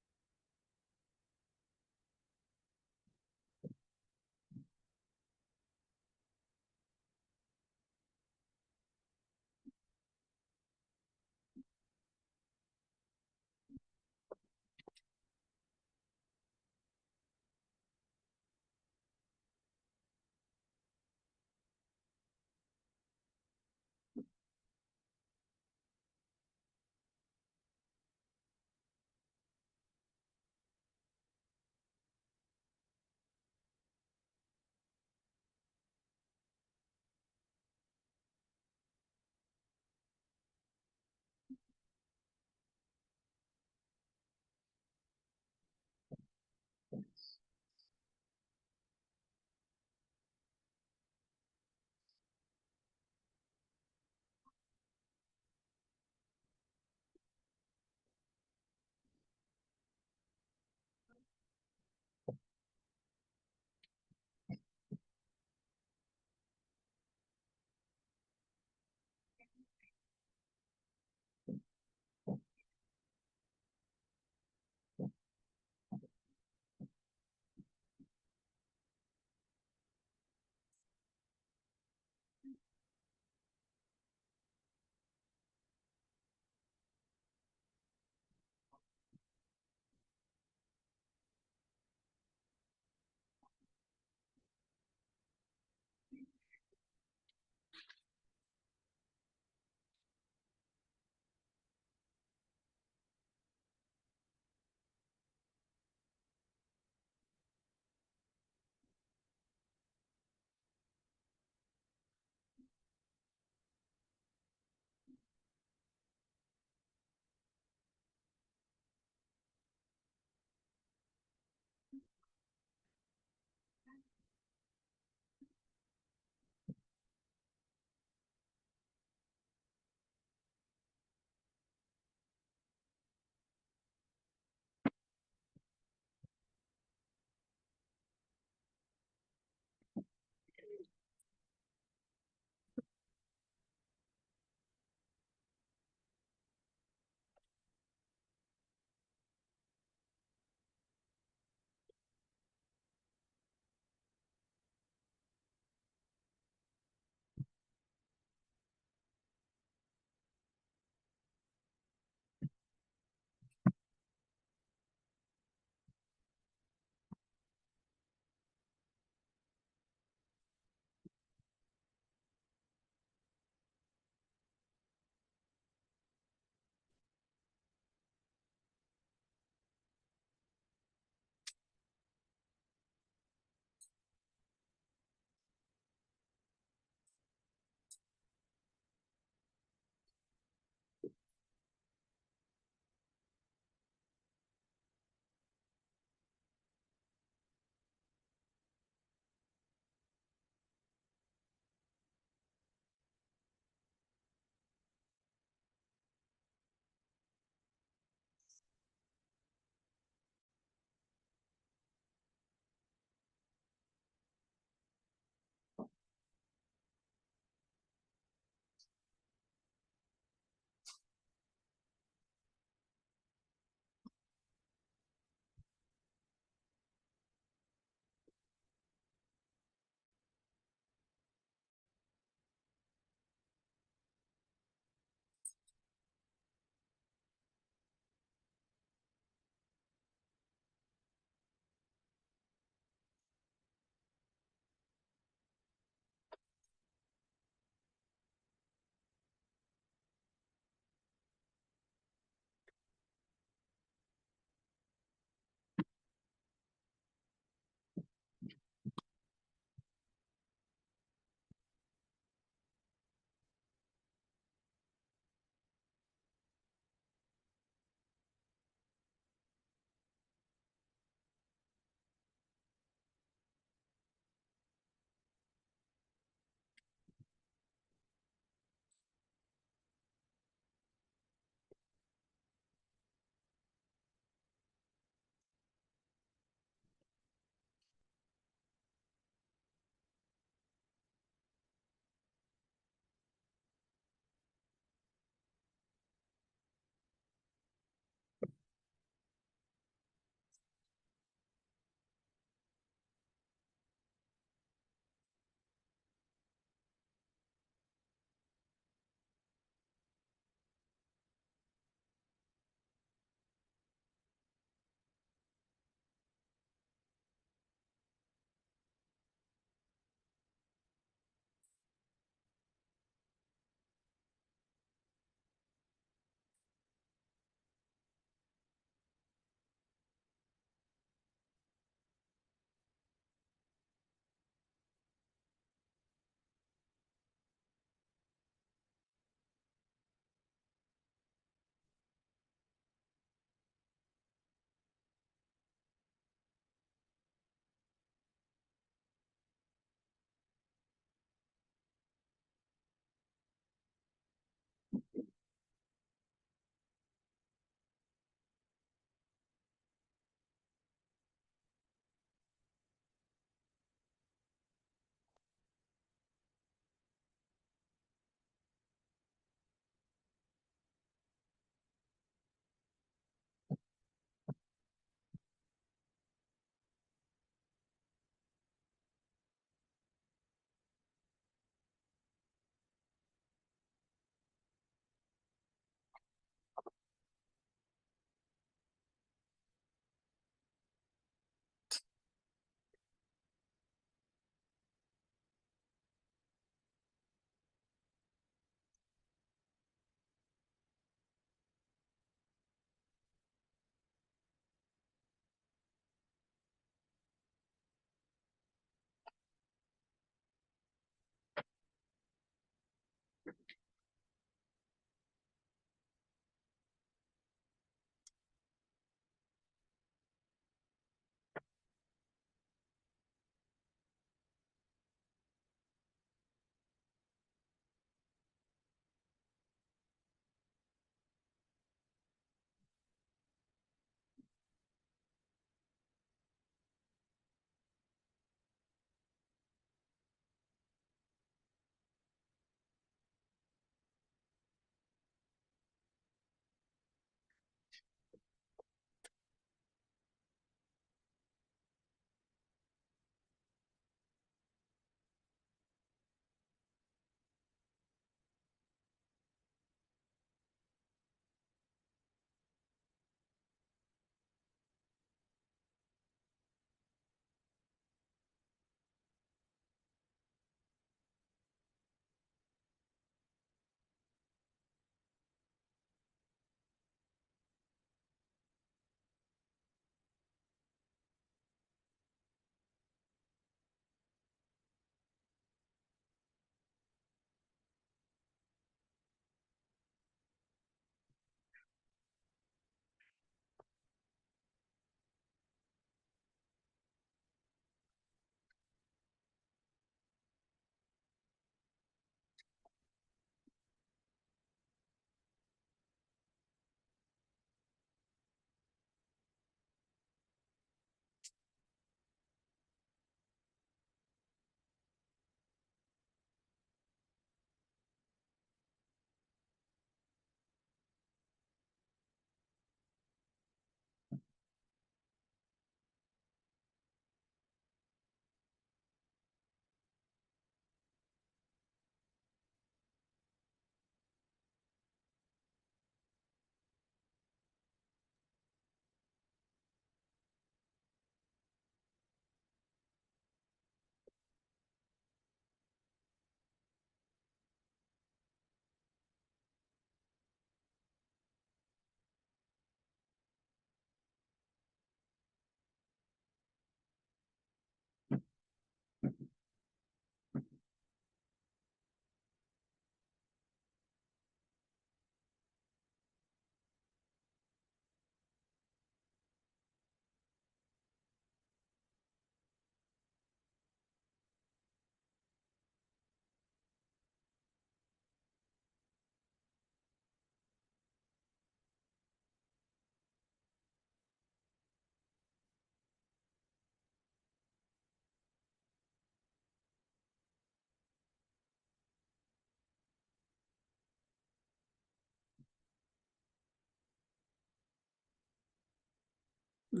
I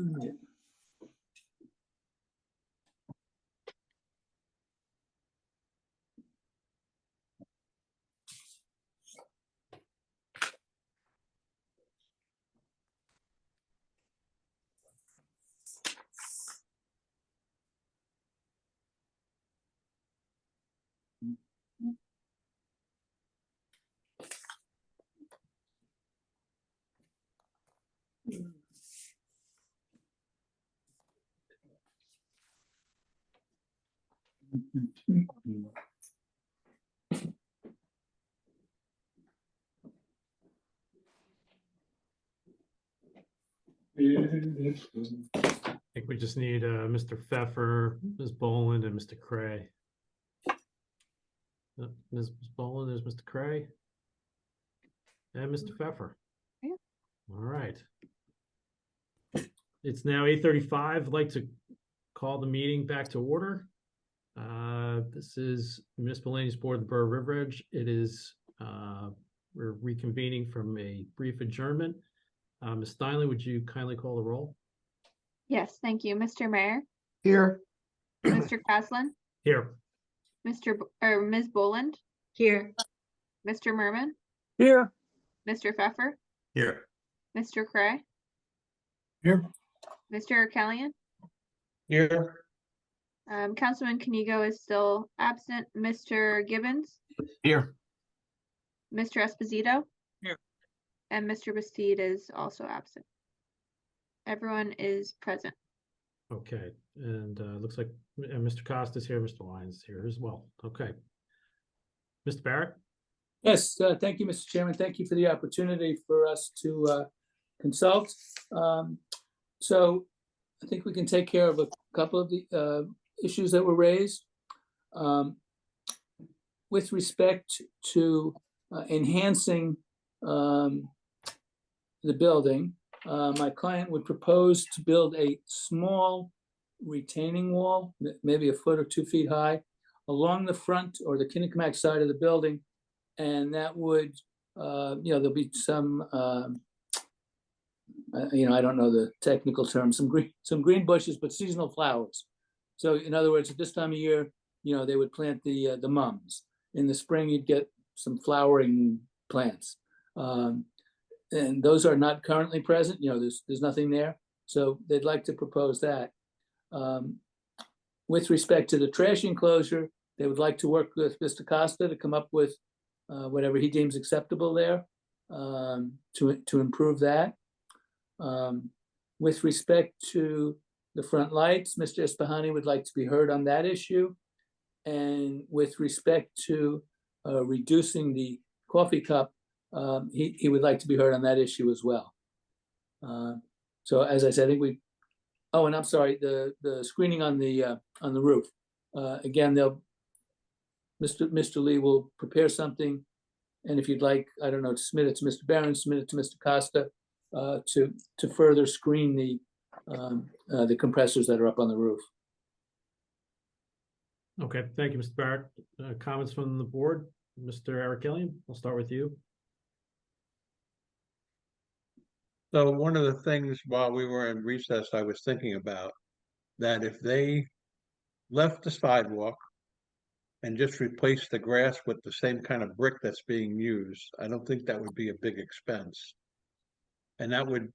think we just need Mr. Pfeffer, Ms. Boland, and Mr. Cray. Ms. Boland, there's Mr. Cray. And Mr. Pfeffer. Yeah. All right. It's now 8:35. I'd like to call the meeting back to order. This is Municipal Land Use Board of the Borough of River Edge. It is, we're reconvening from a brief adjournment. Ms. Steinle, would you kindly call the roll? Yes, thank you. Mr. Mayor, Here. Mr. Caslin, Here. Ms. Boland, Here. Mr. Merman, Here. Mr. Pfeffer, Here. Mr. Cray, Here. Mr. Arkelian. Here, Councilman Kanigo is still absent. Mr. Gibbons, Here. Mr. Esposito. Here. And Mr. Bastide is also absent. Everyone is present. Okay, and looks like Mr. Costa's here, Mr. Lyons is here as well. Okay. Mr. Barrett? Yes, thank you, Mr. Chairman. Thank you for the opportunity for us to consult. So I think we can take care of a couple of the issues that were raised. With respect to enhancing the building, my client would propose to build a small retaining wall, maybe a foot or 2 feet high, along the front or the Kennecott side of the building. And that would, there'll be some, I don't know the technical term, some green bushes, but seasonal flowers. So in other words, at this time of year, they would plant the mums. In the spring, you'd get some flowering plants. And those are not currently present, there's nothing there. So they'd like to propose that. With respect to the trash enclosure, they would like to work with Mr. Costa to come up with whatever he deems acceptable there to improve that. With respect to the front lights, Mr. Espahani would like to be heard on that issue. And with respect to reducing the coffee cup, he would like to be heard on that issue as well. So as I said, I think and I'm sorry, the screening on the roof. Again, Mr. Lee will prepare something, and if you'd like, I don't know, to submit it to Mr. Barron, submit it to Mr. Costa to further screen the compressors that are up on the roof. Okay, thank you, Mr. Barrett. Comments from the board? Mr. Arkelian, I'll start with you. so one of the things while we were in recess, I was thinking about that if they left the sidewalk and just replaced the grass with the same kind of brick that's being used, I don't think that would be a big expense. And that would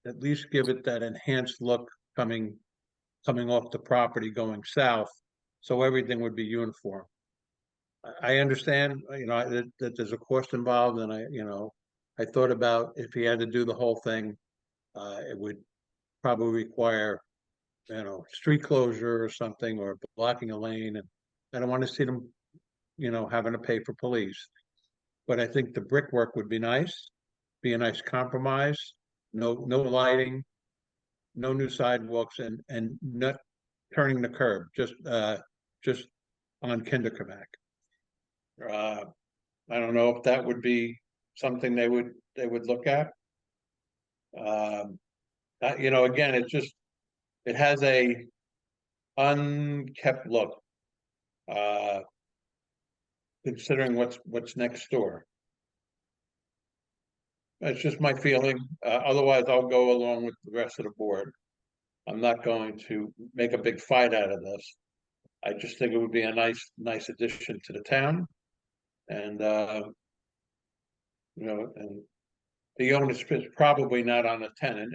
at least give it that enhanced look coming off the property going south, so everything would be uniform. I understand, that there's a cost involved, and I thought about if he had to do the whole thing, it would probably require, street closure or something, or blocking a lane, and I don't want to see them, having to pay for police. But I think the brickwork would be nice, be a nice compromise, no lighting, no new sidewalks, and not turning the curb, just on Kennecott. I don't know if that would be something they would look at. Again, it has a unkept look, considering what's next door. That's just my feeling. Otherwise, I'll go along with the rest of the board. I'm not going to make a big fight out of this. I just think it would be a nice addition to the town. And, and the onus is probably not on the tenant,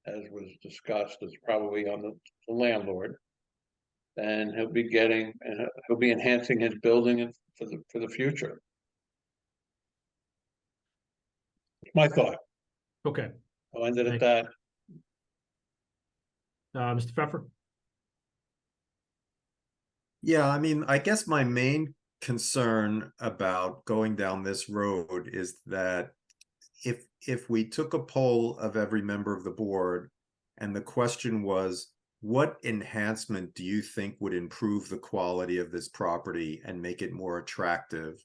as was discussed, it's probably on the landlord. And he'll be enhancing his building for the future. My thought. Okay, I'll end it at Thank that. Mr. Pfeffer? Yeah, I mean, I guess my main concern about going down this road is that if we took a poll of every member of the board and the question was, what enhancement do you think would improve the quality of this property and make it more attractive,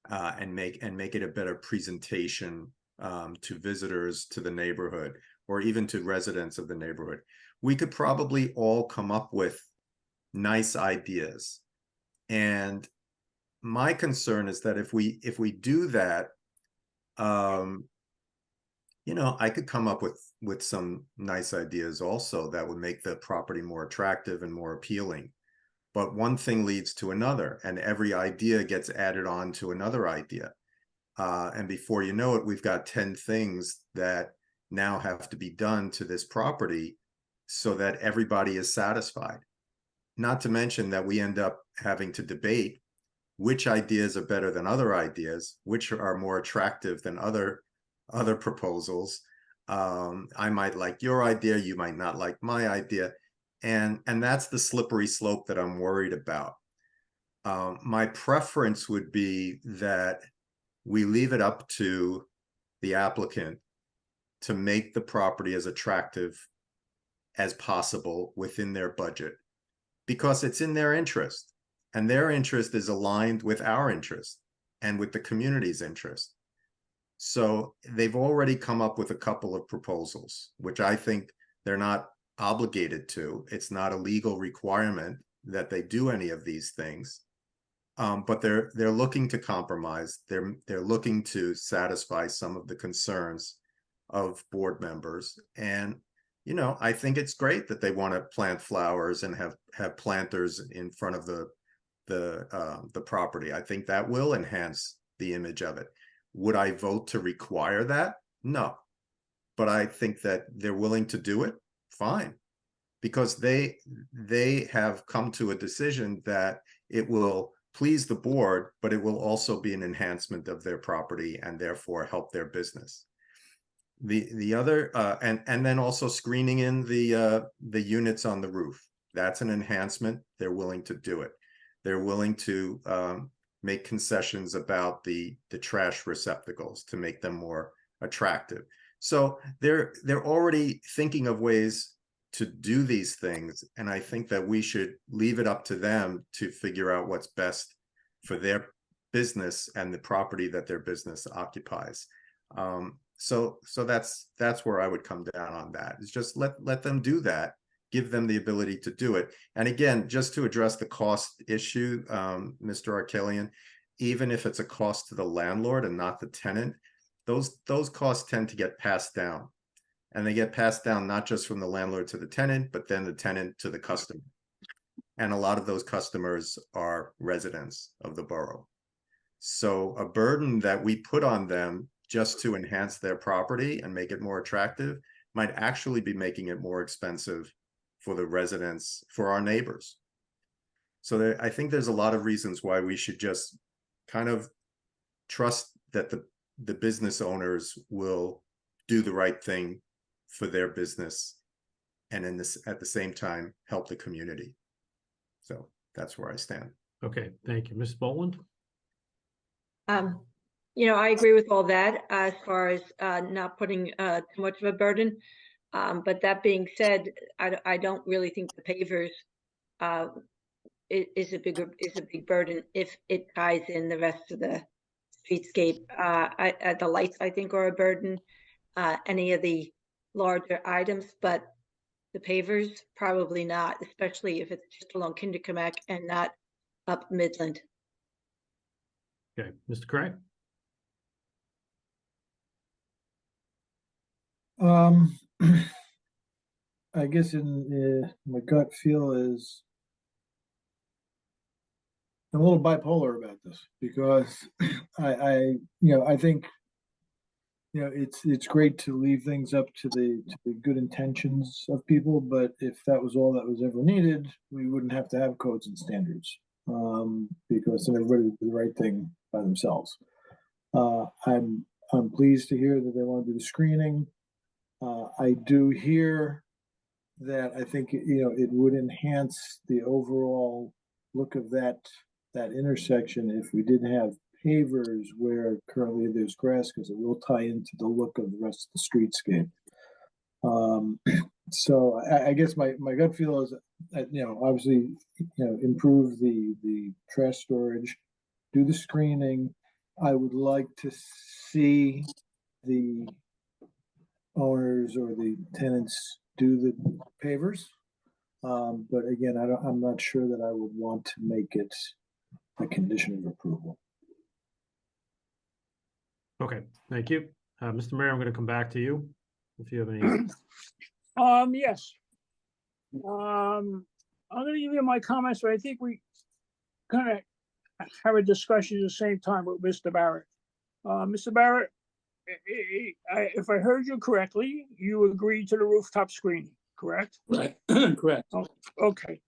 and make it a better presentation to visitors to the neighborhood, or even to residents of the neighborhood, we could probably all come up with nice ideas. And my concern is that if we do that, I could come up with some nice ideas also that would make the property more attractive and more appealing. But one thing leads to another, and every idea gets added on to another idea. And before you know it, we've got 10 things that now have to be done to this property so that everybody is satisfied. Not to mention that we end up having to debate which ideas are better than other ideas, which are more attractive than other proposals. I might like your idea, you might not like my idea. And that's the slippery slope that I'm worried about. My preference would be that we leave it up to the applicant to make the property as attractive as possible within their budget, because it's in their interest, and their interest is aligned with our interest and with the community's interest. So they've already come up with a couple of proposals, which I think they're not obligated to. It's not a legal requirement that they do any of these things. But they're looking to compromise. They're looking to satisfy some of the concerns of board members. And I think it's great that they want to plant flowers and have planters in front of the property. I think that will enhance the image of it. Would I vote to require that? No. But I think that they're willing to do it, fine. Because they have come to a decision that it will please the board, but it will also be an enhancement of their property and therefore help their business. The other and then also screening in the units on the roof. That's an enhancement. They're willing to do it. They're willing to make concessions about the trash receptacles to make them more attractive. So they're already thinking of ways to do these things, and I think that we should leave it up to them to figure out what's best for their business and the property that their business occupies. So that's where I would come down on that. Is just let them do that, give them the ability to do it. And again, just to address the cost issue, Mr. Arkelian, even if it's a cost to the landlord and not the tenant, those costs tend to get passed down. And they get passed down not just from the landlord to the tenant, but then the tenant to the customer. And a lot of those customers are residents of the borough. So a burden that we put on them just to enhance their property and make it more attractive might actually be making it more expensive for the residents, for our neighbors. So I think there's a lot of reasons why we should just kind of trust that the business owners will do the right thing for their business, and at the same time help the community. So that's where I stand. Okay, thank you. Ms. Boland? I agree with all that as far as not putting too much of a burden. But that being said, I don't really think the pavers is a big burden if it ties in the rest of the streetscape. The lights, I think, are a burden. Any of the larger items, but the pavers probably not, especially if it's just along Kinderkamak and not up Midland. Okay, Mr. Craig? I guess my gut feel is I'm a little bipolar about this because I think, it's great to leave things up to the good intentions of people, but if that was all that was ever needed, we wouldn't have to have codes and standards, because then everybody would do the right thing by themselves. I'm pleased to hear that they want to do the screening. I do hear that I think, it would enhance the overall look of that intersection if we didn't have pavers where currently there's grass, because it will tie into the look of the rest of the streetscape. So I guess my gut feel is that, obviously, improve the trash storage, do the screening. I would like to see the owners or the tenants do the pavers. But again, I'm not sure that I would want to make it a condition of approval. Okay, thank you. Mr. Mayor, I'm going to come back to you if you have any. Yes. I'm gonna give you my comments, but I think we kind of have a discussion at the same time with Mr. Barrett. Mr. Barrett, if I heard you correctly, you agreed to the rooftop screening, correct? Right, correct. Okay.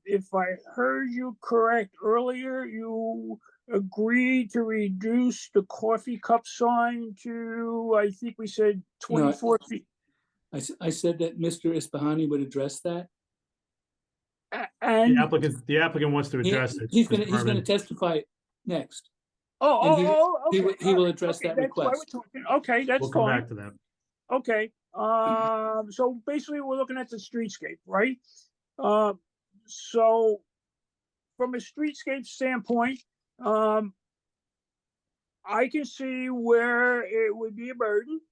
If I heard you correct earlier, you agreed to reduce the coffee cup sign to, I think we said 24 feet. I said that Mr. Ispahani would address that. And The applicant wants to address it. He's Mr. gonna Berman. testify next. Okay. He will address Okay, that that's why request. we're talking. Okay, that's We'll come fine. back to that. Okay, so basically we're looking at the streetscape, right? So from a streetscape standpoint, I can see where it would be a burden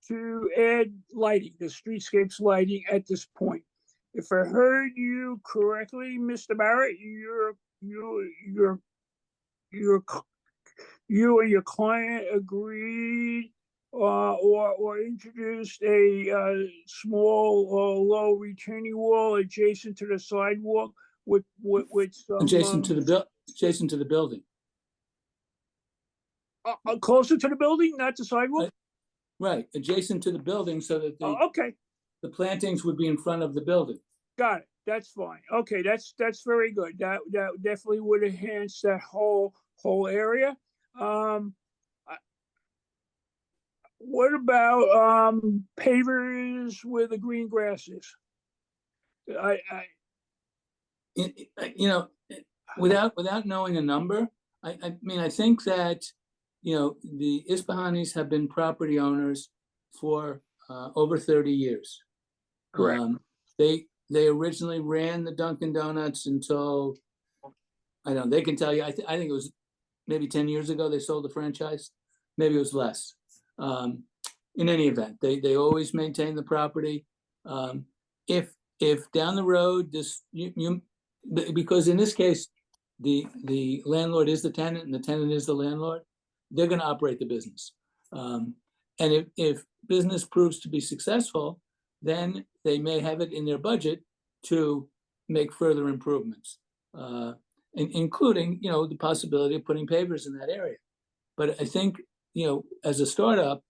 to add lighting, the streetscapes lighting at this point. If I heard you correctly, Mr. Barrett, you and your client agreed or introduced a small or low retaining wall adjacent to the sidewalk with some Adjacent to the building. Closer to the building, not the sidewalk. Right, adjacent to the building so that Okay, the plantings would be in front of the building. got it. That's fine. Okay, that's very good. That definitely would enhance that whole area. What about pavers where the green grass is? Without knowing a number, I mean, I think that, the Ispahanis have been property owners for over 30 years. Correct. They originally ran the Dunkin' Donuts until, I don't know, they can tell you, I think it was maybe 10 years ago they sold the franchise. Maybe it was less. In any event, they always maintain the property. If down the road, because in this case, the landlord is the tenant and the tenant is the landlord, they're going to operate the business. And if business proves to be successful, then they may have it in their budget to make further improvements, including, the possibility of putting pavers in that area. But I think, as a startup,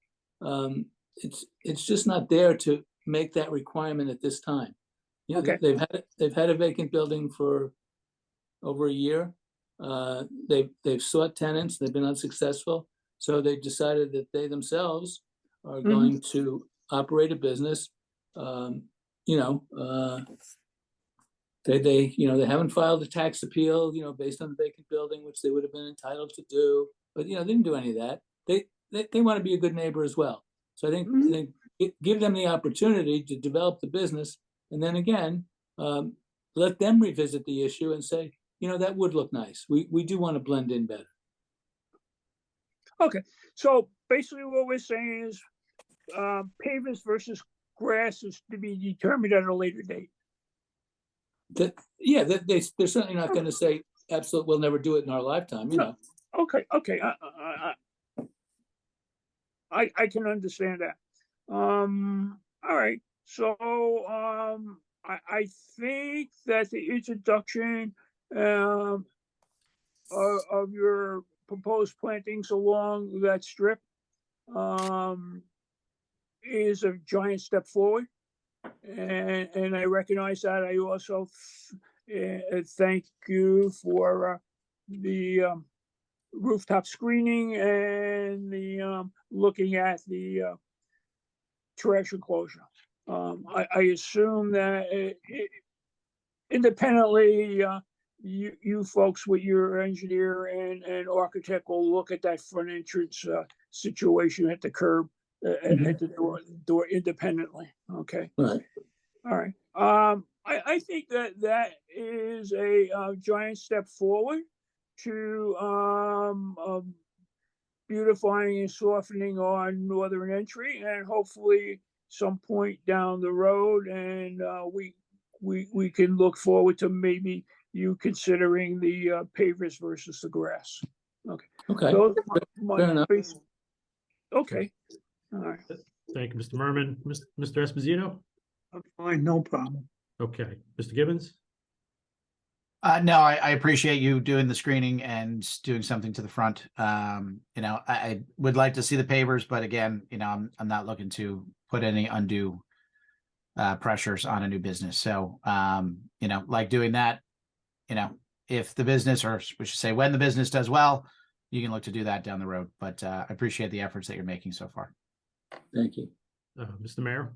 it's just not there to make that requirement at this time. Okay. They've had a vacant building for over a year. They've sought tenants, they've been unsuccessful. So they've decided that they themselves are going to operate a business. They haven't filed a tax appeal, based on the vacant building, which they would have been entitled to do, but, they didn't do any of that. They want to be a good neighbor as well. So I think, give them the opportunity to develop the business. And then again, let them revisit the issue and say, that would look nice. We do want to blend in better. Okay, so basically what we're saying is pavers versus grass is to be determined at a later date. They're certainly not going to say, absolutely, we'll never do it in our lifetime, Okay, I can understand that. all right, so, I think that the introduction, of your proposed plantings along that strip, is a giant step forward. And I recognize that. I also thank you for the rooftop screening and the looking at the trash enclosure. I assume that independently, you folks with your engineer and architect will look at that front entrance situation at the curb, at the door independently. Okay. Right. All right. I think that is a giant step forward to beautifying and softening our northern entry, and hopefully some point down the road, and we can look forward to maybe you considering the pavers versus the grass. Okay. Okay. Those are Fair enough. basic- Okay. All right. Thank you, Mr. Merman. Mr. Esposito? I'm fine, no problem. Okay, Mr. Gibbons? No, I appreciate you doing the screening and doing something to the front. I would like to see the pavers, but again, I'm not looking to put any undue pressures on a new business. So, like doing that, if the business, or we should say when the business does well, you can look to do that down the road. But I appreciate the efforts that you're making so far. Thank you. Mr. Mayor?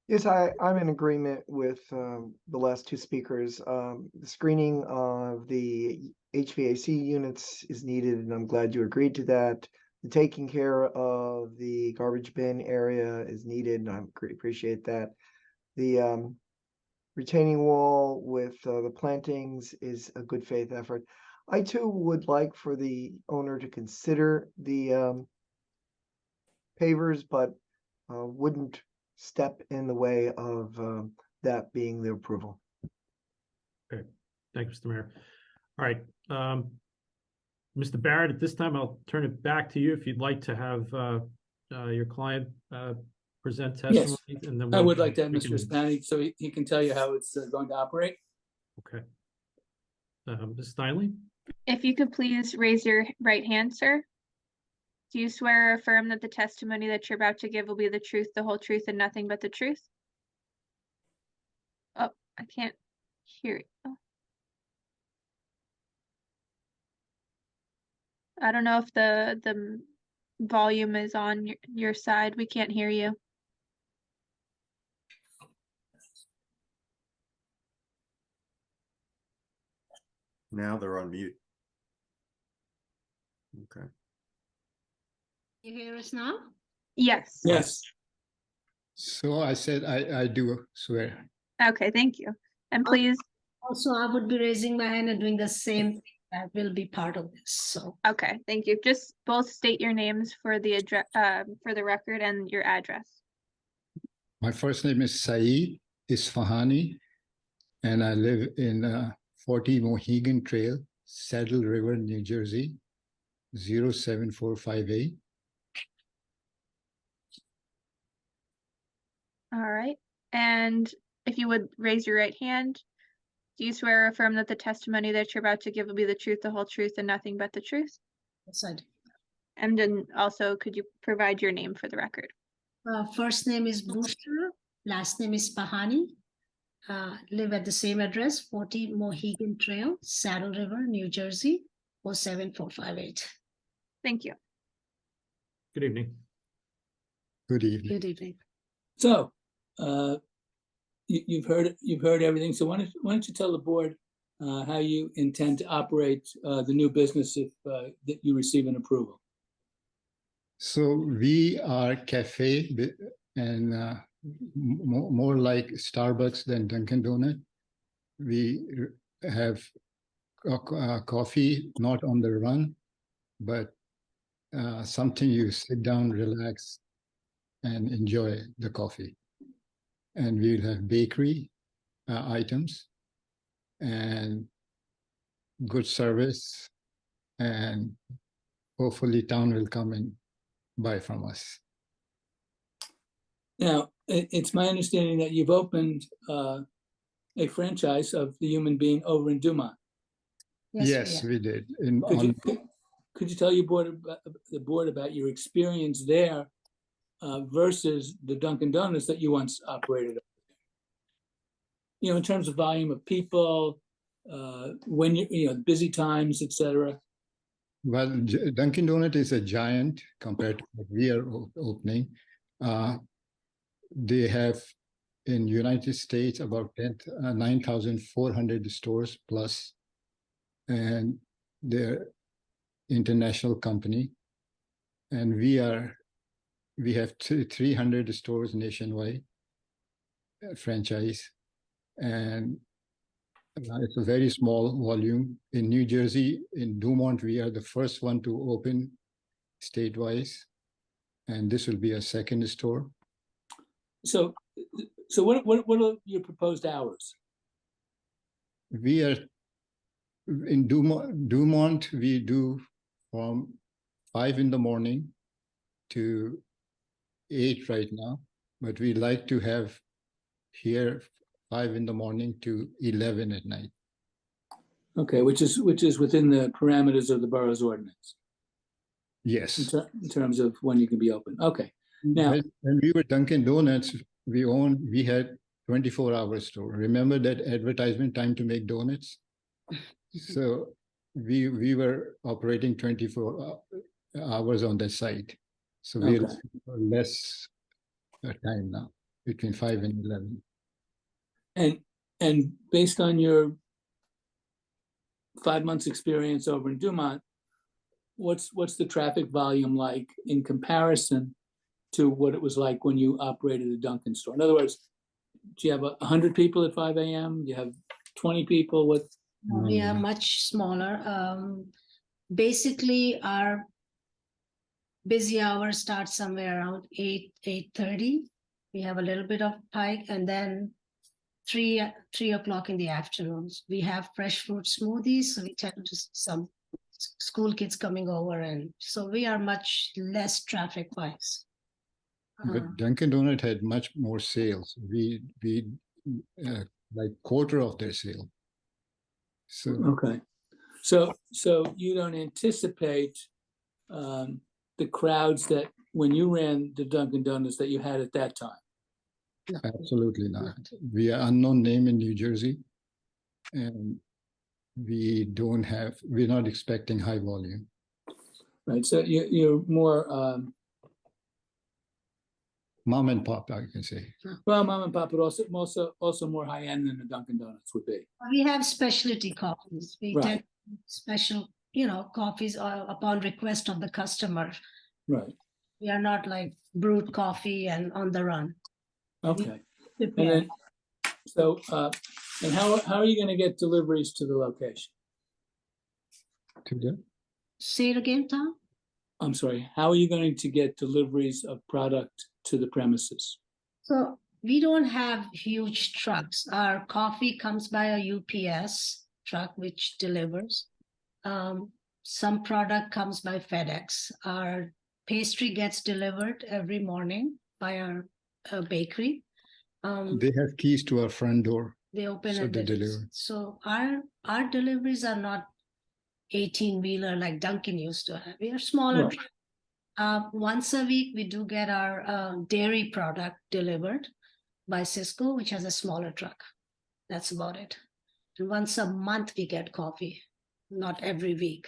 Yes, I'm in agreement with the last two speakers. The screening of the HVAC units is needed, and I'm glad you agreed to that. The taking care of the garbage bin area is needed, and I appreciate that. The retaining wall with the plantings is a good faith effort. I too would like for the owner to consider the pavers, but wouldn't step in the way of that being the approval. Okay, thank you, Mr. Mayor. All right, Mr. Barrett, at this time, I'll turn it back to you if you'd like to have your client present testimony. Yes, And then I would we like that, we Mr. can- Spani, so he can tell you how it's going to operate. Okay. Ms. Steinle? If you could please raise your right hand, sir. Do you swear or affirm that the testimony that you're about to give will be the truth, the whole truth, and nothing but the truth? Oh, I can't hear it. Oh. I don't know if the volume is on your side. We can't hear you. Now they're on mute. Okay. You hear us now? Yes. Yes. So I said, I do swear. Okay, thank you. And please, Also, I would be raising my hand and doing the same. That will be part of this, so. okay, thank you. Just both state your names for the address, for the record, and your address. My first name is Saeed Isfahani, and I live in 40 Mohegan Trail, Saddle River, New Jersey, 07458. All right. And if you would raise your right hand, do you swear or affirm that the testimony that you're about to give will be the truth, the whole truth, and nothing but the truth? Yes, I do. And then also, could you provide your name for the record? First name is Bushra, last name is Pahani. Live at the same address, 40 Mohegan Trail, Saddle River, New Jersey, 07458. Thank you. Good evening. Good evening. Good evening. So, you've heard everything. So why don't you tell the board how you intend to operate the new business if that you receive an approval? So we are cafe and more like Starbucks than Dunkin' Donut. We have coffee, not on the run, but something you sit down, relax, and enjoy the coffee. And we'll have bakery items and good service, and hopefully town will come and buy from us. Now, It's my understanding that you've opened a franchise of the Human Being over in Dumont. Yes, we did. Could you tell the board about your experience there versus the Dunkin' Donuts that you once operated? You know, in terms of volume of people, when you know, busy times, etc. Well, Dunkin' Donut is a giant compared to what we are opening. They have in United States about 9,400 stores plus, and they're international company. And we have 300 stores nationwide, franchise, and it's a very small volume. In New Jersey, in Dumont, we are the first one to open statewide, and this will be a second store. So what are your proposed hours? We are in Dumont, we do from 5 in the morning to 8 right now, but we like to have here 5 in the morning to 11 at night. Okay, which is within the parameters of the borough's ordinance. Yes. In terms of when you can be open. Okay. Now, when we were Dunkin' Donuts, we had 24-hour store. Remember that advertisement time to make donuts? So we were operating 24 hours on that site. So we're less time now, between 5 and 11. And based on your 5 months experience over in Dumont, what's the traffic volume like in comparison to what it was like when you operated a Dunkin' store? In other words, do you have 100 people at 5 a.m.? Do you have 20 people? We are much smaller. Basically, our busy hour starts somewhere around 8:30. We have a little bit of hike, and then 3 o'clock in the afternoons. We have fresh fruit smoothies, so we tend to some school kids coming over, and so we are much less traffic wise. But Dunkin' Donut had much more sales. We like quarter of their sale. So okay, so you don't anticipate the crowds that when you ran the Dunkin' Donuts that you had at that time? Absolutely not. We are unknown name in New Jersey, and we're not expecting high volume. Right. So you're more mom and pop, I can say. Well, mom and pop, but also more high end than the Dunkin' Donuts would be. We have specialty coffees. We Right. tend special, coffees upon request of the customer. Right. We are not like brewed coffee and on the run. Okay. And then, so and how are you going to get deliveries to the location? Say it again, Tom. I'm sorry. How are you going to get deliveries of product to the premises? So we don't have huge trucks. Our coffee comes by a UPS truck, which delivers. Some product comes by FedEx. Our pastry gets delivered every morning by our bakery. They have keys to our front door. They open so and they they deliver. So our deliveries are not 18-wheeler like Dunkin' used to have. We are smaller. Right. Once a week, we do get our dairy product delivered by Cisco, which has a smaller truck. That's about it. And once a month, we get coffee, not every week.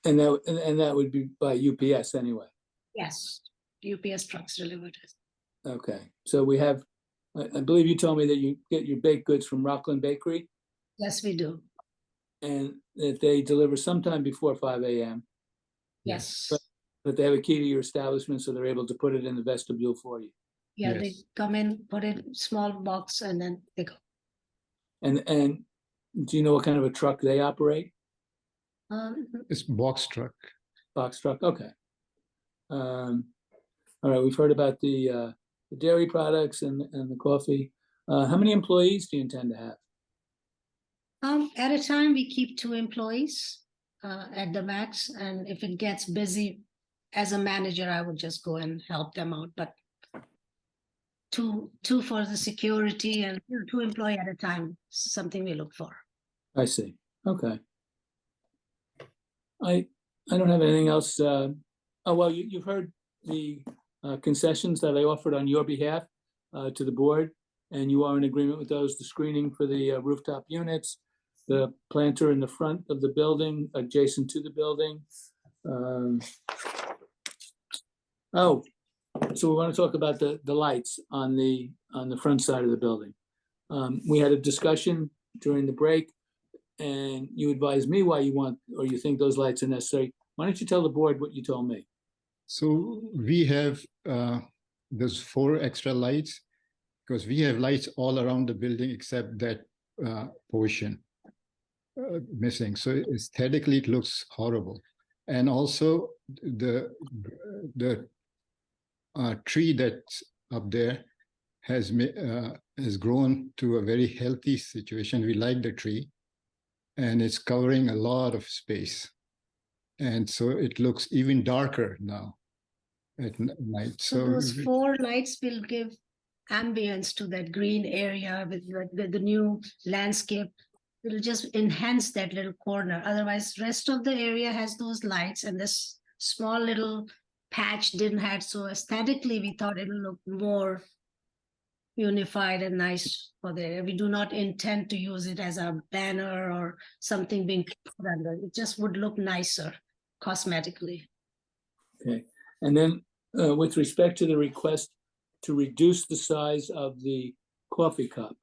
And that would be by UPS anyway. Yes, UPS trucks delivered it. Okay. So we have, I believe you told me that you get your baked goods from Rockland Bakery. Yes, we do. And that they deliver sometime before 5 a.m. Yes. But they have a key to your establishment, so they're able to put it in the vestibule for you. Yeah, they come in, put it in small box, and then they go. And do you know what kind of a truck they operate? It's box truck. Box truck. Okay. All right. We've heard about the dairy products and the coffee. How many employees do you intend to have? At a time, we keep 2 employees at the max, and if it gets busy, as a manager, I would just go and help them out. But two for the security and 2 employee at a time, something we look for. I see. Okay. I don't have anything else. Oh, well, you've heard the concessions that I offered on your behalf to the board, and you are in agreement with those, the screening for the rooftop units, the planter in the front of the building, adjacent to the building. Oh, so we want to talk about the lights on the front side of the building. We had a discussion during the break, and you advised me why you want, or you think those lights are necessary. Why don't you tell the board what you told me? So we have those 4 extra lights because we have lights all around the building except that portion missing. So aesthetically, it looks horrible. And also the tree that's up there has grown to a very healthy situation. We like the tree, and it's covering a lot of space. And so it looks even darker now at night. So those 4 lights will give ambience to that green area with the new landscape. It'll just enhance that little corner. Otherwise, rest of the area has those lights, and this small little patch didn't have. So aesthetically, we thought it'll look more unified and nice for there. We do not intend to use it as a banner or something being put under. It just would look nicer cosmetically. Okay. And then with respect to the request to reduce the size of the coffee cup,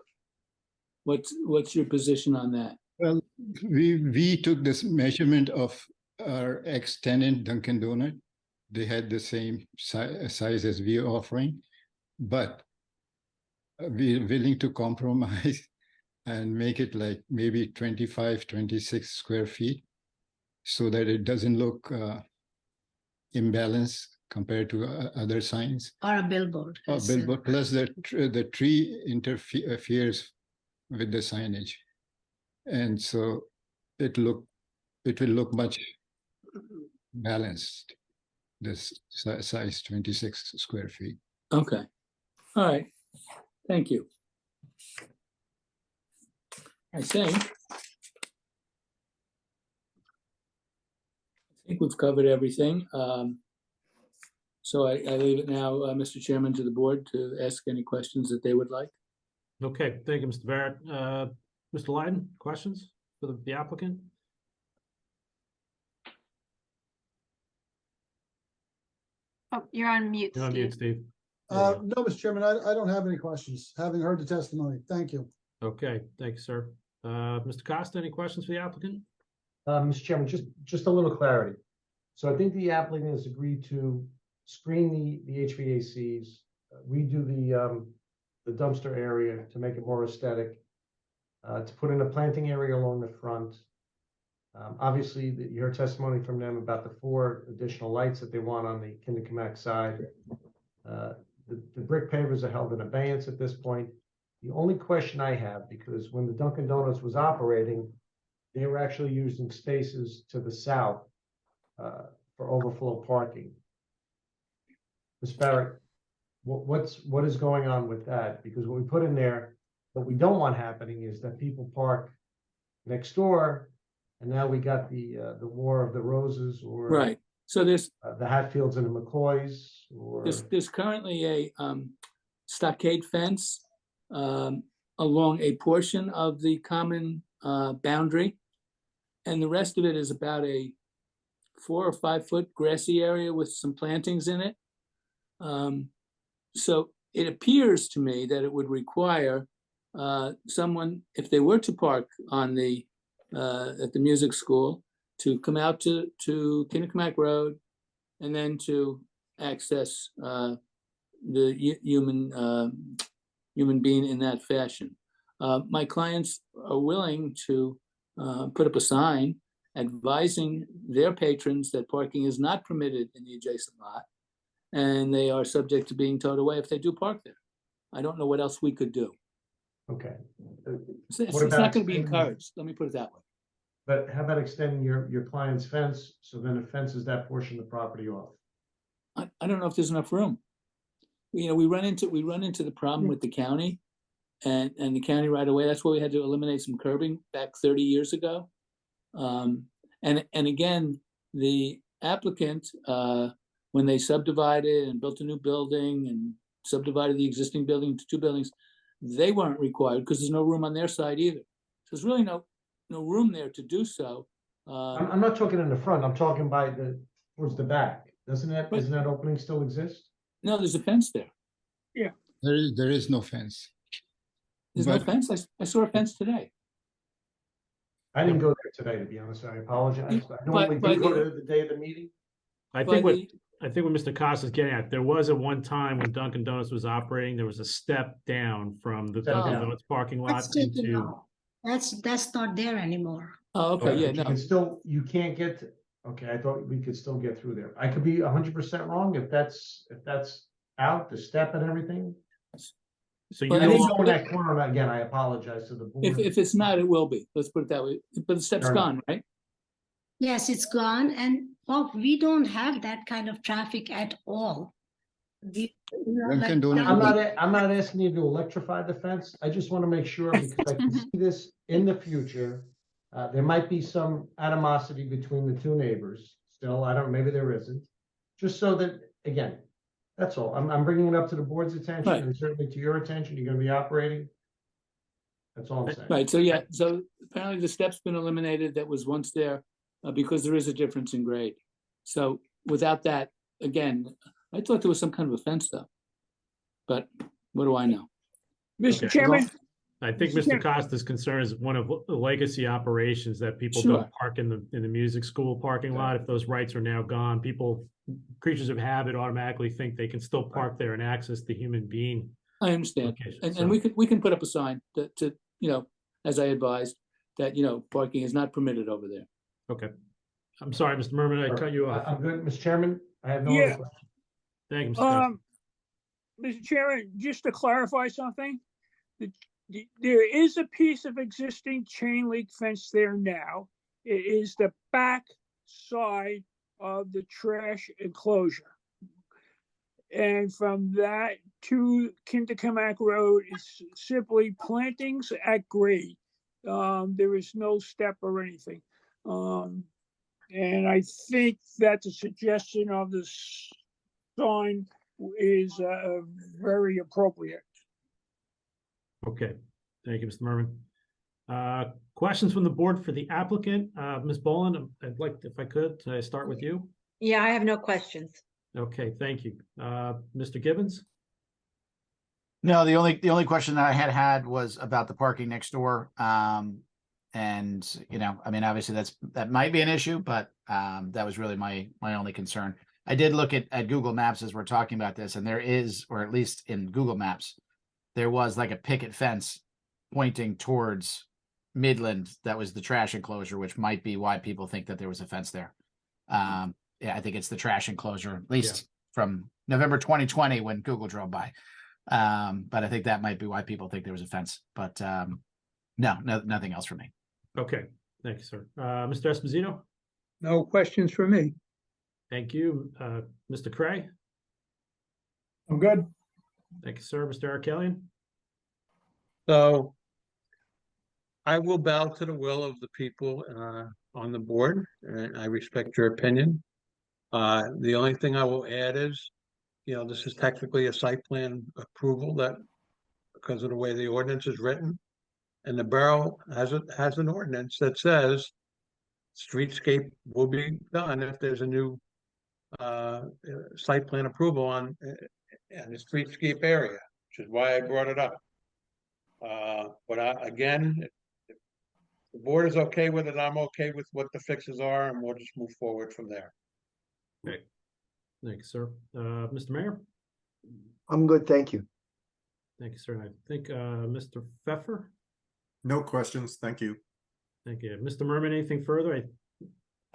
what's your position on that? Well, we took this measurement of our ex-tenant Dunkin' Donut. They had the same size as we are offering, but we're willing to compromise and make it like maybe 25, 26 square feet so that it doesn't look imbalanced compared to other signs. Or a billboard. Or billboard, plus the tree interferes with the signage. And so it will look much balanced, this size 26 square feet. Okay. All right. Thank you. I think we've covered everything. So I leave it now, Mr. Chairman, to the board to ask any questions that they would like. Okay, thank you, Mr. Barrett. Mr. Lyden, questions for the applicant? Oh, you're on mute, You're on mute, Steve. No, Mr. Chairman, I don't have any questions, having heard the testimony. Thank you. Okay, thank you, sir. Mr. Costa, any questions for the applicant? Mr. Chairman, just a little clarity. So I think the applicant has agreed to screen the HVACs, redo the dumpster area to make it more aesthetic, to put in a planting area along the front. Obviously, you heard testimony from them about the 4 additional lights that they want on the Kinderkamak side. The brick pavers are held in abeyance at this point. The only question I have, because when the Dunkin' Donuts was operating, they were actually using spaces to the south for overflow parking. Ms. Barrett, what is going on with that? Because what we put in there, what we don't want happening is that people park next door, and now we got the War of the Roses, or Right. So there's the Hatfields and the McCoys, or there's currently a stockade fence along a portion of the common boundary, and the rest of it is about a 4 or 5 foot grassy area with some plantings in it. So it appears to me that it would require someone, if they were to park on the at the music school, to come out to Kinderkamak Road and then to access the human being in that fashion. My clients are willing to put up a sign advising their patrons that parking is not permitted in the adjacent lot, and they are subject to being towed away if they do park there. I don't know what else we could do. okay. It's not going to be encouraged. Let me put it that way. But how about extending your client's fence so then it fences that portion of the property off? I don't know if there's enough room. we run into the problem with the county and the county right away. That's why we had to eliminate some curbing back 30 years ago. And again, the applicant, when they subdivided and built a new building and subdivided the existing building into 2 buildings, they weren't required because there's no room on their side either. So there's really no room there to do so. I'm not talking in the front, I'm talking towards the back. Doesn't that opening still exist? No, there's a fence there. There is no fence. There's no fence. I saw a fence today. I didn't go there today, to be honest. I apologize. I normally do go to the day of the meeting. I think what Mr. Costa's getting at, there was at one time when Dunkin' Donuts was operating, there was a step down from the Dunkin' Donuts parking lot That's taken into. now. That's not there anymore. Oh, okay, yeah, You no. can still, you can't get, okay, I thought we could still get through there. I could be 100% wrong if that's out, the step and everything. So I didn't go in that corner again. I apologize to the board. If it's not, it will be. Let's put it that way. But the step's Fair enough. gone, right? Yes, it's gone, and we don't have that kind of traffic at all. Dunkin' Donuts I'm not asking you to electrify the fence. I just want to make sure because I can see this in the future. There might be some animosity between the 2 neighbors. Still, I don't. Maybe there isn't. Just so that again, that's all. I'm bringing it up to the board's attention Right. and certainly to your attention. You're going to be operating. That's all I'm saying. Right, so yeah, so apparently the step's been eliminated that was once there because there is a difference in grade. So without that, again, I thought there was some kind of a fence though. But what do I know? Mr. Okay. Chairman, I think Mr. Mr. Costa's concern is one of the legacy operations that people Sure. don't park in the music school parking lot. If those rights are now gone, creatures of habit automatically think they can still park there and access the human being. I understand. location. And So- we can put up a sign to as I advised, that, parking is not permitted over there. Okay. I'm sorry, Mr. Merman, I cut you off. I'm good, Mr. Chairman. I have no Yeah. other questions. Thank you, Mr. Costa. Mr. Chairman, just to clarify something, there is a piece of existing chain link fence there now. It is the back side of the trash enclosure. And from that to Kinderkamak Road is simply plantings at grade. There is no step or anything. And I think that the suggestion of this sign is very appropriate. Okay, thank you, Mr. Merman. Questions from the board for the applicant? Ms. Boland, I'd like, if I could start with you. Yeah, I have no questions. Okay, thank you. Mr. Gibbons? No, the only question that I had was about the parking next door. And obviously that might be an issue, but that was really my only concern. I did look at Google Maps as we're talking about this, and there is, or at least in Google Maps, there was like a picket fence pointing towards Midland. That was the trash enclosure, which might be why people think that there was a fence there. Yeah, I think it's the trash enclosure, at least from November 2020 when Google drove by. But I think that might be why people think there was a fence. But no, nothing else for me. Okay, thank you, sir. Mr. Esposito? No questions for me. Thank you. Mr. Cray? I'm good. Thank you, sir. Mr. Arkelian? So I will bow to the will of the people on the board, and I respect your opinion. The only thing I will add is, this is technically a site plan approval that, because of the way the ordinance is written, and the borough has an ordinance that says streetscape will be done if there's a new site plan approval on the streetscape area, which is why I brought it up. But again, if the board is okay with it, I'm okay with what the fixes are, and we'll just move forward from there. Okay. Thank you, sir. Mr. Mayor? I'm good, thank you. Thank you, sir. And I think Mr. Pfeffer? No questions, thank you. Thank you. Mr. Merman, anything further?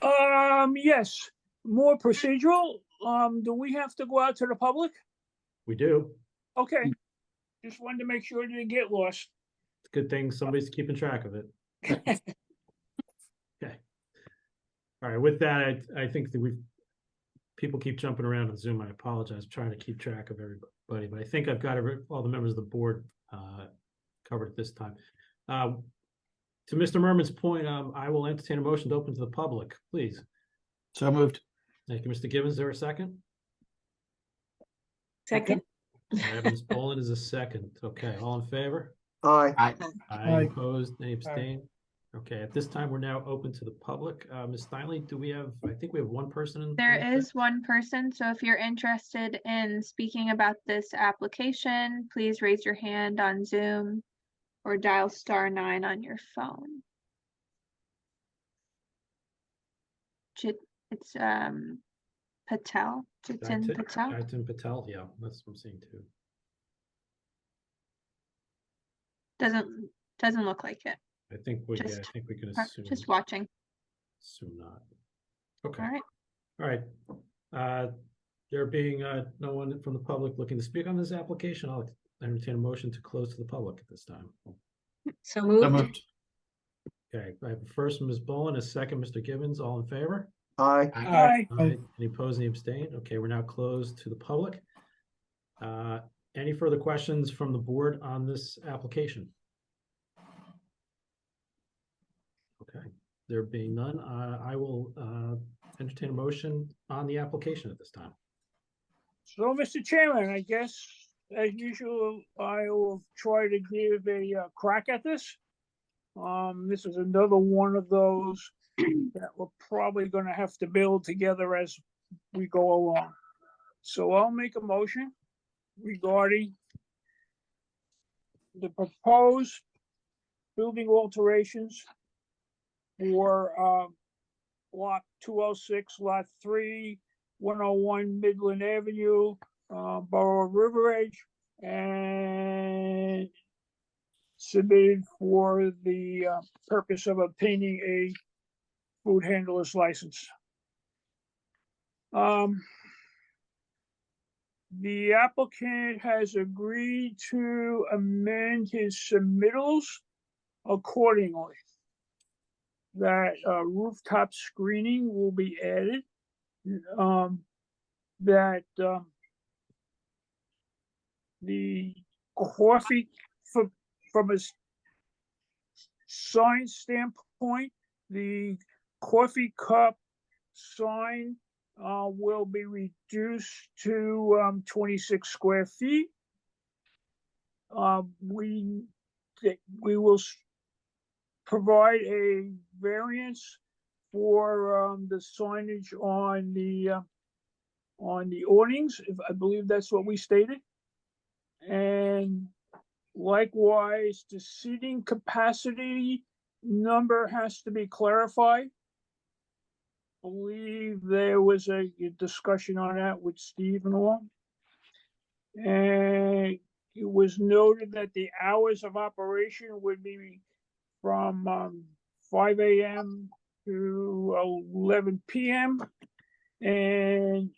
Yes, more procedural. Do we have to go out to the public? We do. Okay, just wanted to make sure it didn't get lost. It's a good thing somebody's keeping track of it. Okay. All right, with that, I think that people keep jumping around on Zoom. I apologize. I'm trying to keep track of everybody, but I think I've got all the members of the board covered at this time. To Mr. Merman's point, I will entertain a motion to open to the public, please. So moved. Thank you, Mr. Gibbons. Is there a second? Second. Ms. Boland is a second. Okay, all in favor? Aye. Aye. Aye. Opposed? Any abstain? Okay, at this time, we're now open to the public. Ms. Steinle, do we have, I think we have one person in. There is one person, so if you're interested in speaking about this application, please raise your hand on Zoom or dial *9 on your phone. It's Patel, Jitin Patel. Jitin Patel, yeah, that's what I'm seeing too. Doesn't look like it. I think we can assume. Just watching. Assume not. Okay. All right. All right. There being no one from the public looking to speak on this application, I'll entertain a motion to close to the public at this time. So moved. So moved. Okay, I have a first Ms. Bowen, a second Mr. Gibbons, all in favor? Aye. Aye. Aye. Any opposed, any abstain? Okay, we're now closed to the public. Any further questions from the board on this application? Okay, there being none, I will entertain a motion on the application at this time. So, Mr. Chairman, I guess as usual, I will try to give a crack at this. This is another one of those that we're probably going to have to build together as we go along. So I'll make a motion regarding the proposed building alterations for Block 206, Lot 3, 101 Midland Avenue, Borough of River Edge, and submitted for the purpose of obtaining a food handler's license. The applicant has agreed to amend his submittals accordingly. That rooftop screening will be added. That the coffee, from a sign standpoint, the coffee cup sign will be reduced to 26 square feet. We will provide a variance for the signage on the awnings. I believe that's what we stated. And likewise, the seating capacity number has to be clarified. I believe there was a discussion on that with Steve and all. And it was noted that the hours of operation would be from 5 a.m. to 11 p.m. and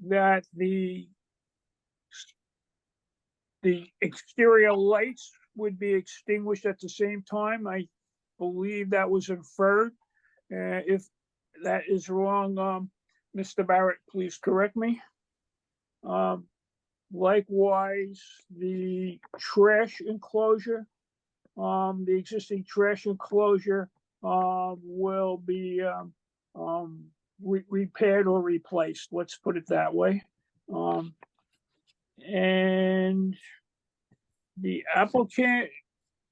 that the exterior lights would be extinguished at the same time. I believe that was inferred. If that is wrong, Mr. Barrett, please correct me. Likewise, the trash enclosure, the existing trash enclosure will be repaired or replaced. Let's put it that way. And the applicant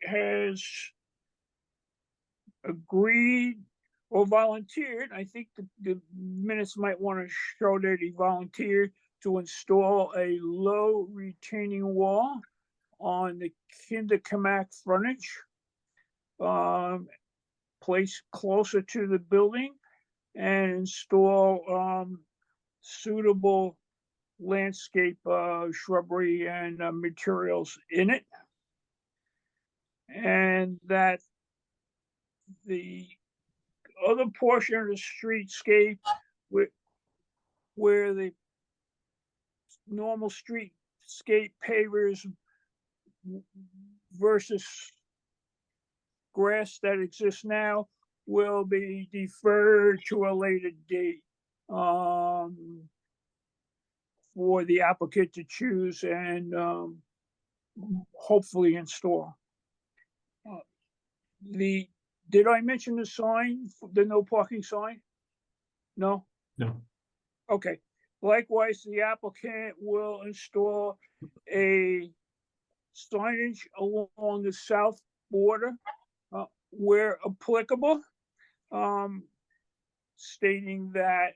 has agreed or volunteered. I think the minutes might want to show that he volunteered to install a low retaining wall on the Kinder-Camac frontage, placed closer to the building, and install suitable landscape shrubbery and materials in it. And that the other portion of the streetscape where the normal streetscape pavers versus grass that exists now will be deferred to a later date. for the applicant to choose and hopefully install. Did I mention the sign, the no parking sign? No? No. Okay. Likewise, the applicant will install a signage along the south border where applicable, stating that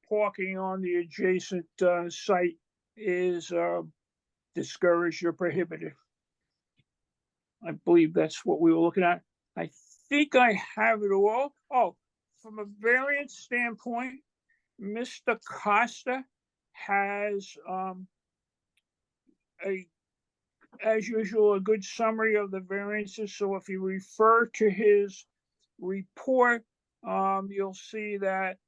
parking on the adjacent site is discouraged or prohibited. I believe that's what we were looking at. I think I have it all. Oh, from a variance standpoint, Mr. Costa has as usual, a good summary of the variances. So if you refer to his report, you'll see that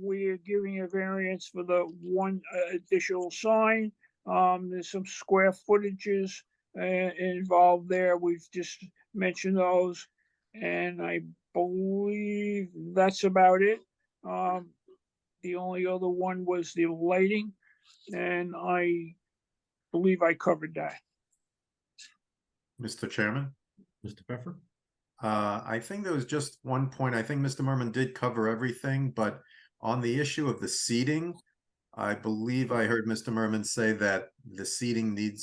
we're giving a variance for the one additional sign. There's some square footages involved there. We've just mentioned those, and I believe that's about it. The only other one was the lighting, and I believe I covered that. Mr. Chairman? Mr. Pfeffer? I think there was just one point. I think Mr. Merman did cover everything, but on the issue of the seating, I believe I heard Mr. Merman say that the seating it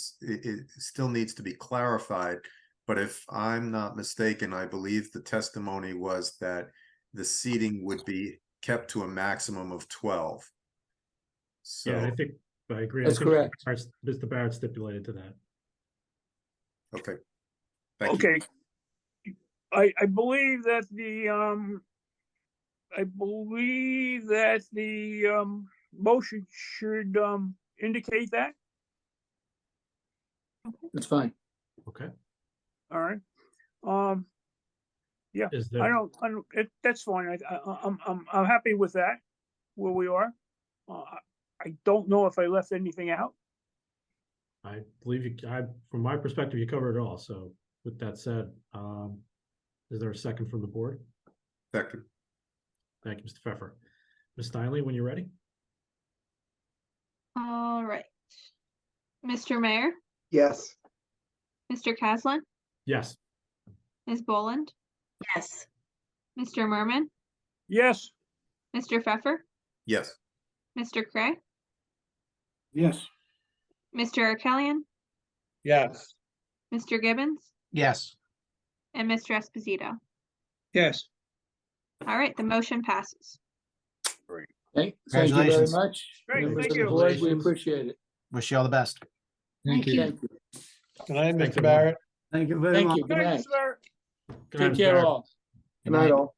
still needs to be clarified. But if I'm not mistaken, I believe the testimony was that the seating would be kept to a maximum of 12. So Yeah, I think I agree. That's correct. Mr. Barrett stipulated to that. Okay. Thank you. Okay. I believe that the motion should indicate that. That's fine. Okay. All right. Yeah. Is there, I don't. That's fine. I'm happy with that. Where we are. I don't know if I left anything out. I believe from my perspective, you covered it all. So with that said, is there a second from the board? Second. Thank you, Mr. Pfeffer. Ms. Steinle, when you're ready. All right. Mr. Mayor, Yes. Mr. Caslin, Yes. Ms. Boland, Yes. Mr. Merman, Yes. Mr. Pfeffer, Yes. Mr. Cray, Yes. Mr. Arkelian, Yes. Mr. Gibbons, Yes. and Mr. Esposito. Yes. All right, the motion passes. Thank you very Congratulations. much. Great, Members thank of the you. board, we appreciate it. Wish you all the best. Thank you. Thank you. Good night, Thanks, Mr. everyone. Barrett. Thank you very Thank much. you. Good night. Sir. Good night, Take Mr. care Barrett. all. Good night, all.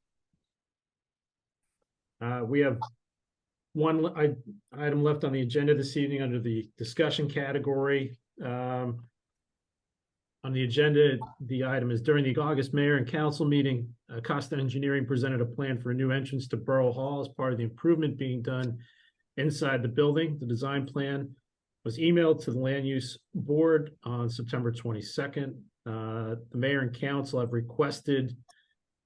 We have one item left on the agenda this evening under the discussion category. On the agenda, the item is during the August mayor and council meeting, Costa Engineering presented a plan for a new entrance to Borough Hall as part of the improvement being done inside the building. The design plan was emailed to the land use board on September 22nd. The mayor and council have requested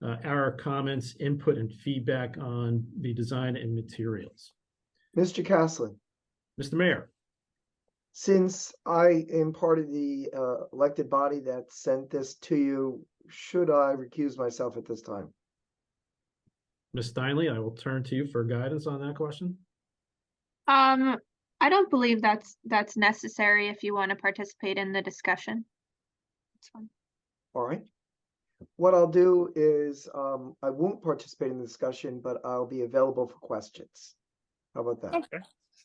our comments, input, and feedback on the design and materials. Mr. Caslin, Mr. Mayor. since I am part of the elected body that sent this to you, should I recuse myself at this time? Ms. Steinle, I will turn to you for guidance on that question. I don't believe that's necessary if you want to participate in the discussion. That's fine. All right. What I'll do is I won't participate in the discussion, but I'll be available for questions. How about that? Okay.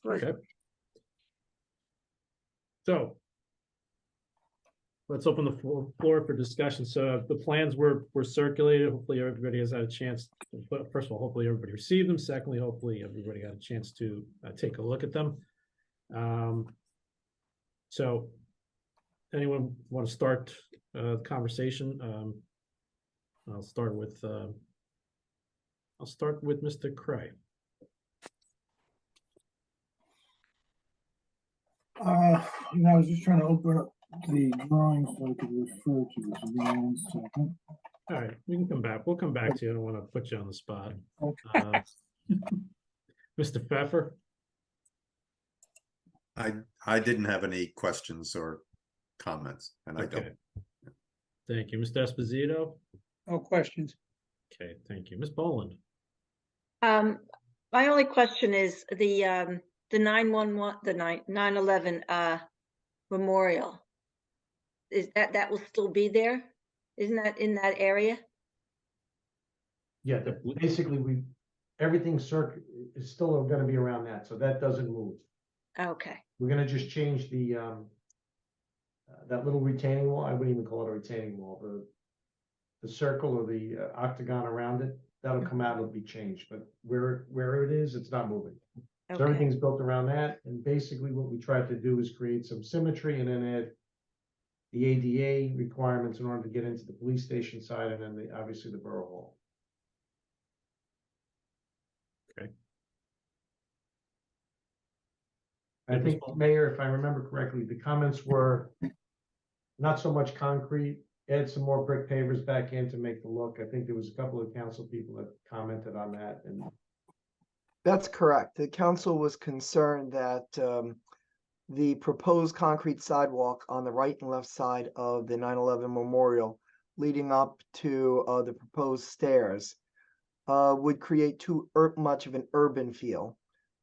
Great. Okay. So let's open the floor for discussion. So the plans were circulated. Hopefully everybody has had a chance. First of all, hopefully everybody received them. Secondly, hopefully everybody got a chance to take a look at them. So anyone want to start the conversation? I'll start with Mr. Cray. I was just trying to open up the drawings so I could refer to this. Give me 1 second. All right, we can come back. We'll come back to you. I don't want to put you on the spot. Okay. Mr. Pfeffer? I didn't have any questions or comments, and I Okay. don't. Thank you. Mr. Esposito? No questions. Okay, thank you. Ms. Boland? My only question is the 911, the 9/11 memorial. Is that will still be there? Isn't that in that area? Yeah, basically, everything is still gonna be around that, so that doesn't move. Okay, We're gonna just change the, that little retaining wall, I wouldn't even call it a retaining wall, the circle or the octagon around it, that'll come out, it'll be changed, but where it is, it's not moving. So okay, everything's built around that, and basically what we tried to do is create some symmetry and then add the ADA requirements in order to get into the police station side, and then obviously the borough hall. Okay. I think, Mayor, if I remember correctly, the comments were not so much concrete, add some more brick pavers back in to make the look. I think there was a couple of council people that commented on that, and That's correct. The council was concerned that the proposed concrete sidewalk on the right and left side of the 9/11 memorial leading up to the proposed stairs would create too much of an urban feel.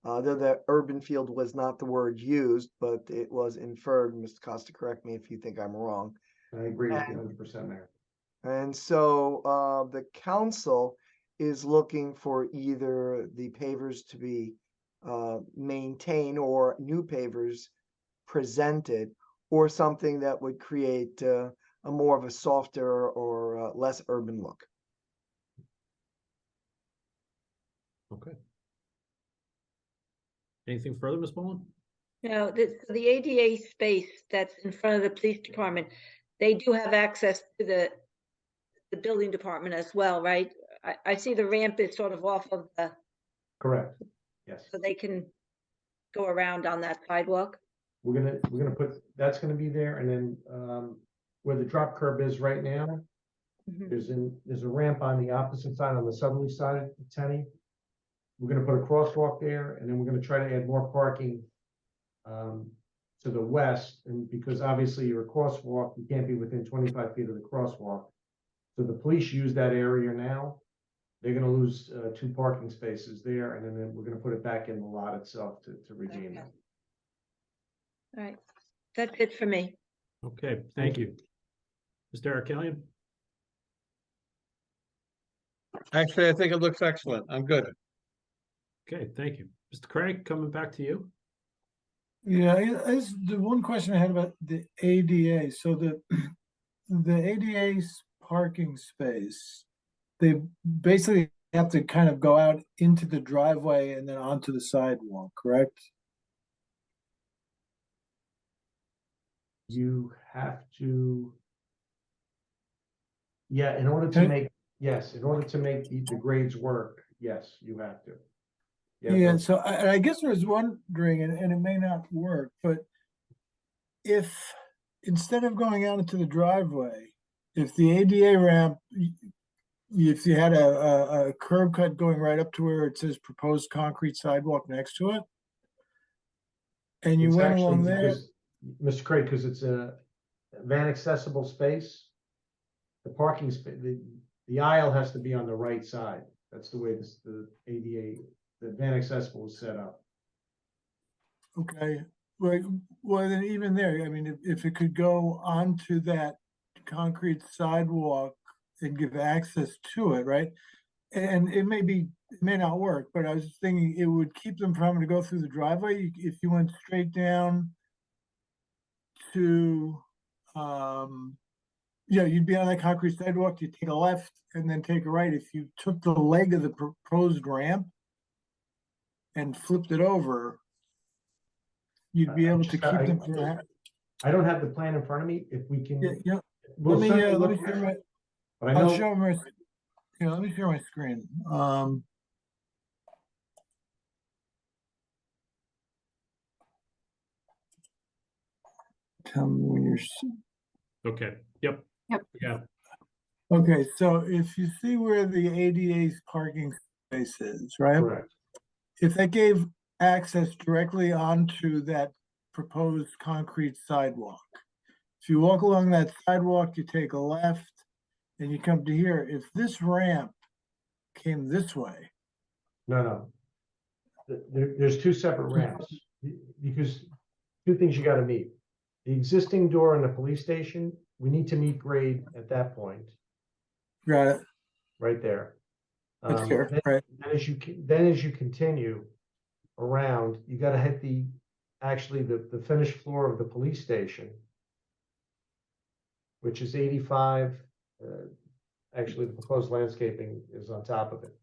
Though the urban field was not the word used, but it was inferred. Mr. Costa, correct me if you think I'm wrong. I agree with you 100%, Mayor. And so the council is looking for either the pavers to be maintained or new pavers presented, or something that would create a more of a softer or less urban look. Okay. Anything further, Ms. Boland? now, the ADA space that's in front of the police department, they do have access to the building department as well, right? I see the ramp is sort of off of the, Correct, yes. so they can go around on that sidewalk. We're gonna put, that's gonna be there, and then where the drop curb is right now, Mhm. there's a ramp on the opposite side, on the southerly side of Tenny. We're gonna put a crosswalk there, and then we're gonna try to add more parking to the west, and because obviously you're a crosswalk, you can't be within 25 feet of the crosswalk. So the police use that area now. They're gonna lose 2 parking spaces there, and then we're gonna put it back in the lot itself to regain it. All right, that's it for me. Okay, thank you. Mr. Arkelian? Actually, I think it looks excellent. I'm good. Okay, thank you. Mr. Craig, coming back to you. Yeah, the one question I had about the ADA, so the ADA's parking space, they basically have to kind of go out into the driveway and then onto the sidewalk, correct? You have to. Yeah, in order to make, yes, in order to make the grades work, yes, you have to. Yeah, so I guess I was wondering, and it may not work, but if instead of going out into the driveway, if the ADA ramp, if you had a curb cut going right up to where it says proposed concrete sidewalk next to it, and you It's went actually along there, because, Mr. Craig, because it's a van accessible space. The parking space, the aisle has to be on the right side. That's the way the ADA, the van accessible is set up. okay, well, then even there, I mean, if it could go onto that concrete sidewalk and give access to it, right? And it may not work, but I was thinking it would keep them from having to go through the driveway. If you went straight down to, you'd be on that concrete sidewalk, you take a left and then take a right. If you took the leg of the proposed ramp and flipped it over, you'd be able to keep them from. I don't have the plan in front of me. If we can. Yeah, We'll let certainly me look share at my, it, but I know. I'll show my, let me share my screen. Tell me when you're. Okay, yep. Yep. Yeah, Okay, so if you see where the ADA's parking space is, right? Correct. If they gave access directly onto that proposed concrete sidewalk, if you walk along that sidewalk, you take a left and you come to here, if this ramp came this way, No. There's two separate ramps, because two things you gotta meet. The existing door in the police station, we need to meet grade at that point, got it, right there. that's fair, Then right? then as you continue around, you gotta hit actually the finished floor of the police station, which is 85. Actually, the proposed landscaping is on top of it.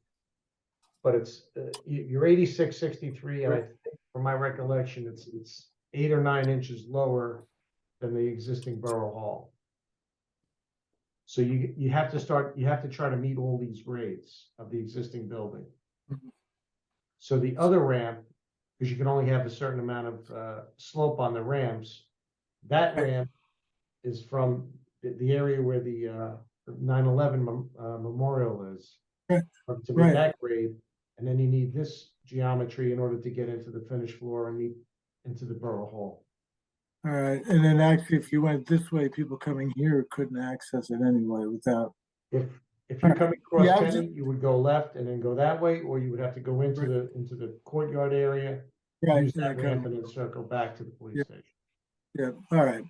But it's, you're 86, 63, and I think, from my recollection, it's 8 or 9 inches lower than the existing Borough Hall. So you have to try to meet all these grades of the existing building. So the other ramp, because you can only have a certain amount of slope on the ramps, that ramp is from the area where the 9/11 memorial is, to meet that grade, and then you need this geometry in order to get into the finished floor and meet into the Borough Hall. All right, and then actually, if you went this way, people coming here couldn't access it anyway without. If you're coming across Yeah, I was Kenny, you would go left and then go that way, or you would have to go into the courtyard area, Right, use that okay. ramp, and then circle back to the police station. Yeah, all right,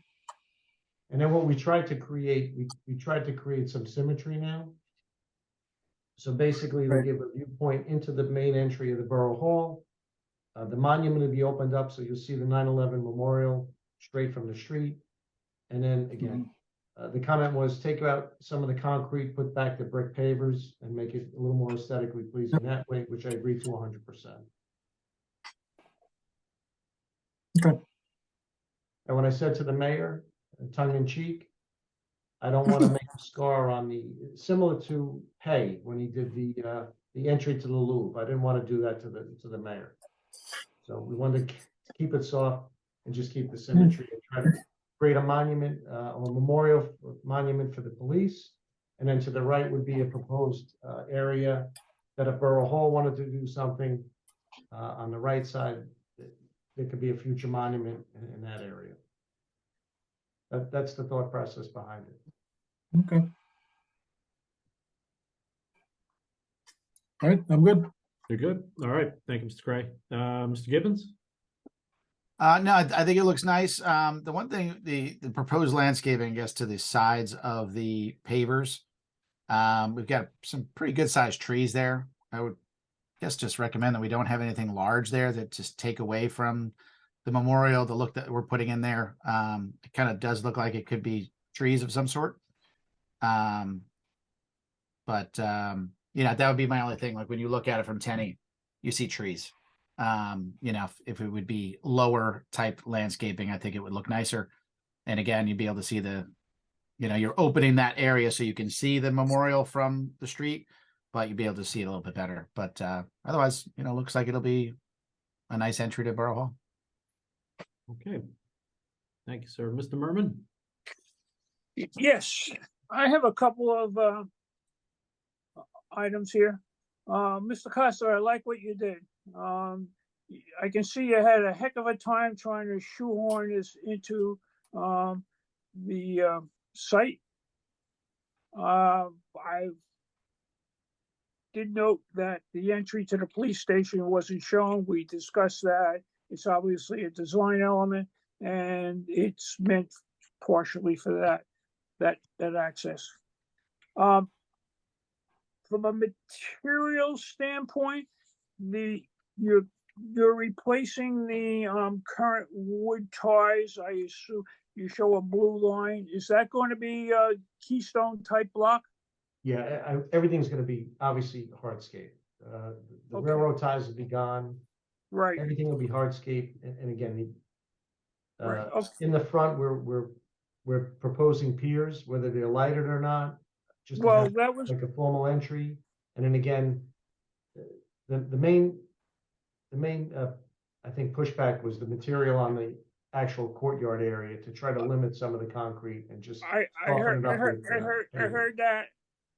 And then what we tried to create, we tried to create some symmetry now. So basically, it'll give a viewpoint into the main entry of the Borough Hall. The monument will be opened up, so you'll see the 9/11 memorial straight from the street. And then again, the comment was take out some of the concrete, put back the brick pavers, and make it a little more aesthetically pleasing that way, which I agree to 100%. Okay. And when I said to the mayor, tongue in cheek, I don't want to make a scar on similar to Hay when he did the entry to the Louvre. I didn't want to do that to the mayor. So we wanted to keep it soft and just keep the symmetry and try to create a monument, or a memorial monument for the police. And then to the right would be a proposed area that if Borough Hall wanted to do something, on the right side, there could be a future monument in that area. That's the thought process behind it. okay. All right, I'm good. You're good? All right, thank you, Mr. Gray. Mr. Gibbons? No, I think it looks nice. The one thing, the proposed landscaping, I guess, to the sides of the pavers, we've got some pretty good sized trees there. I would guess just recommend that we don't have anything large there that just take away from the memorial, the look that we're putting in there. It kind of does look like it could be trees of some sort. You know, that would be my only thing. Like when you look at it from Tenny, you see trees. You know, if it would be lower type landscaping, I think it would look nicer. And again, you'd be able to see you're opening that area so you can see the memorial from the street, but you'd be able to see it a little bit better. But otherwise, looks like it'll be a nice entry to Borough Hall. Okay. Thank you, sir. Mr. Merman? Yes, I have a couple of items here. Mr. Costa, I like what you did. I can see you had a heck of a time trying to shoehorn this into the site. I did note that the entry to the police station wasn't shown. We discussed that. It's obviously a design element, and it's meant partially for that access. From a material standpoint, you're replacing the current wood ties. I assume you show a blue line. Is that going to be a Keystone type block? Yeah, everything's going to be obviously hardscape. The railroad ties will be gone. Right. Everything will be hardscape, and again, Right. in the front, we're proposing piers, whether they're lighted or not. Just to Well, have that was like a formal entry, and then again, the main I think pushback was the material on the actual courtyard area to try to limit some of the concrete and just I heard that.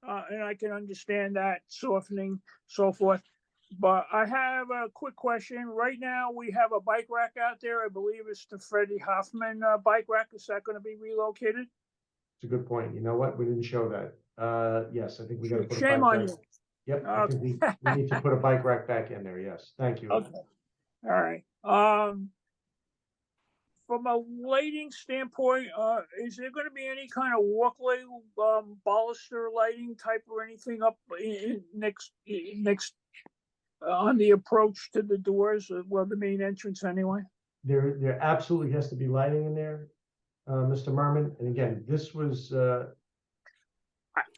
and I can understand that softening, so forth. But I have a quick question. Right now, we have a bike rack out there. I believe it's the Freddie Hoffman bike rack. Is that going to be relocated? It's a good point. You know what? We didn't show that. Yes, I think we gotta put a Shame bike on rack. you. Yep, I think we need to put a bike rack back in there. Yes, thank you. Okay. All right. From a lighting standpoint, is there going to be any kind of walkway, baluster lighting type or anything up next on the approach to the doors? Well, the main entrance anyway. There absolutely has to be lighting in there, Mr. Merman. And again, this was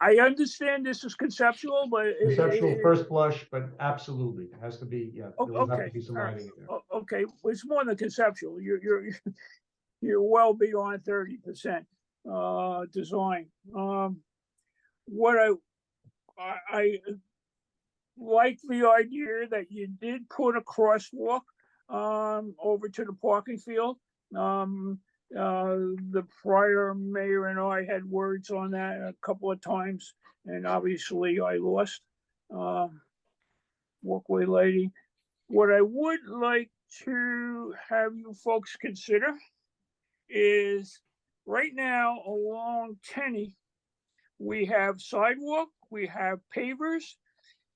I understand this is conceptual, but conceptual first blush, but absolutely it has to be. Yeah, there will have okay. to be some All right. lighting in there. Okay, it's more than conceptual. You're well beyond 30% design. What I like the idea that you did put a crosswalk over to the parking field. The prior mayor and I had words on that a couple of times, and obviously I lost. Walkway lighting. What I would like to have you folks consider is right now along Tenney, we have sidewalk, we have pavers.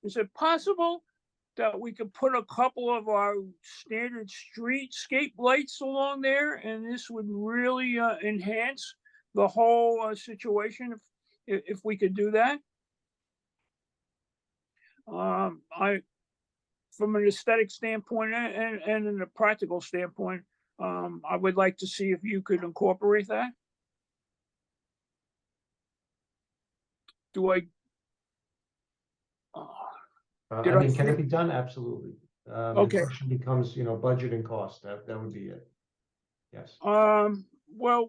Is it possible that we could put a couple of our standard streetscape lights along there, and this would really enhance the whole situation if we could do that? From an aesthetic standpoint and in a practical standpoint, I would like to see if you could incorporate that. Do I? I mean, can it be done? Absolutely. Okay. The question becomes, budget and cost. That would be it. Yes. Well,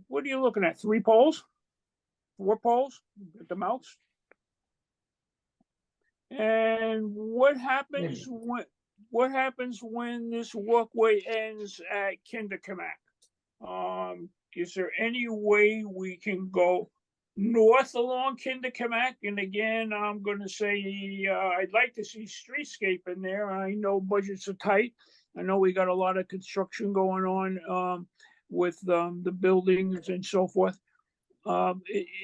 what are you looking at? 3 poles? 4 poles at the most? And what happens when this walkway ends at Kinderkamak? Is there any way we can go north along Kinderkamak? And again, I'm going to say I'd like to see streetscape in there. I know budgets are tight. I know we got a lot of construction going on with the buildings and so forth.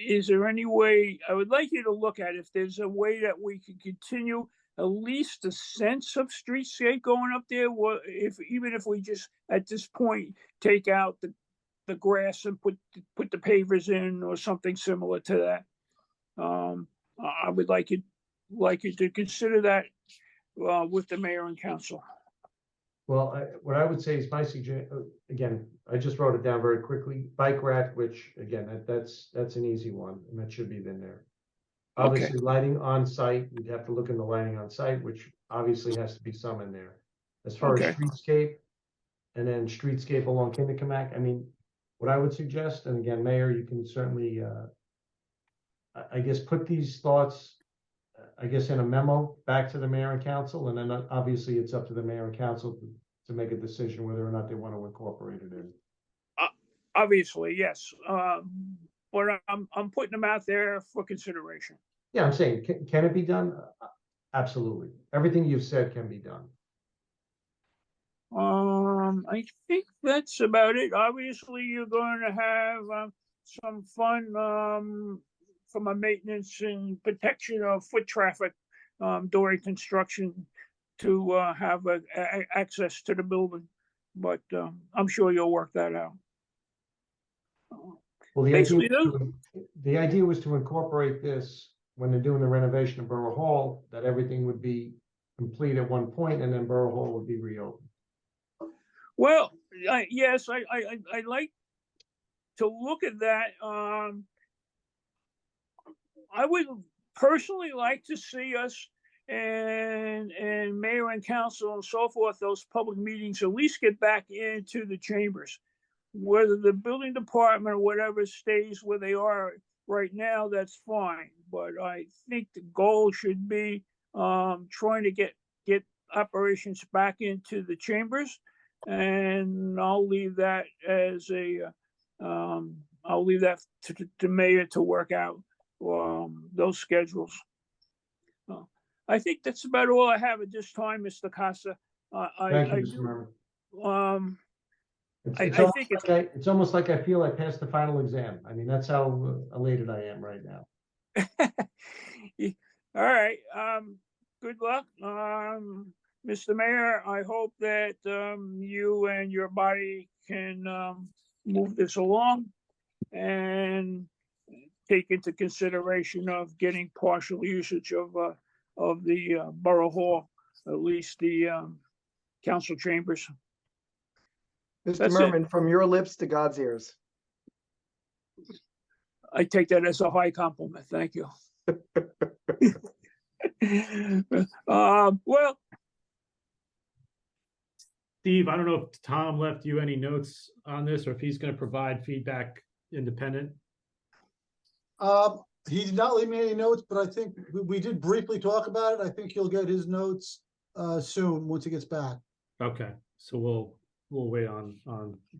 Is there any way, I would like you to look at if there's a way that we can continue at least a sense of streetscape going up there, even if we just at this point take out the grass and put the pavers in or something similar to that. I would like you to consider that with the mayor and council. Well, what I would say is my suggestion, again, I just wrote it down very quickly, bike rack, which again, that's an easy one, and that should be in there. Obviously, lighting on site, we'd have to look in the lighting on site, which obviously has to be some in there. As far as streetscape, and then streetscape along Kinderkamak, I mean, what I would suggest, and again, Mayor, you can certainly, I guess, put these thoughts, I guess, in a memo back to the mayor and council, and then obviously it's up to the mayor and council to make a decision whether or not they want to incorporate it in. Obviously, yes, but I'm putting them out there for consideration. Yeah, I'm saying, can it be done? Absolutely. Everything you've said can be done. I think that's about it. Obviously, you're going to have some fun from a maintenance and protection of foot traffic during construction to have access to the building. But I'm sure you'll work that out. Well, the idea was to incorporate this when they're doing the renovation of Borough Hall, that everything would be complete at one point and then Borough Hall would be reopened. Well, yes, I like to look at that. I would personally like to see us and mayor and council and so forth, those public meetings, at least get back into the chambers. Whether the building department or whatever stays where they are right now, that's fine. But I think the goal should be trying to get operations back into the chambers. And I'll leave that as I'll leave that to mayor to work out. those schedules. I think that's about all I have at this time, Mr. Casa. Thank you, I Mr. do, Merman. It's, I almost think like it's almost like I feel I passed the final exam. I mean, that's how elated I am right now. all right. Good luck. Mr. Mayor, I hope that you and your body can move this along and take into consideration of getting partial usage of the Borough Hall, at least the council chambers. Mr. That's it. Merman, from your lips to God's ears. I take that as a high compliment. Thank you. Well, Steve, I don't know if Tom left you any notes on this or if he's going to provide feedback independent. He did not leave me any notes, but I think we did briefly talk about it. I think he'll get his notes soon, once he gets back. Okay, so we'll wait on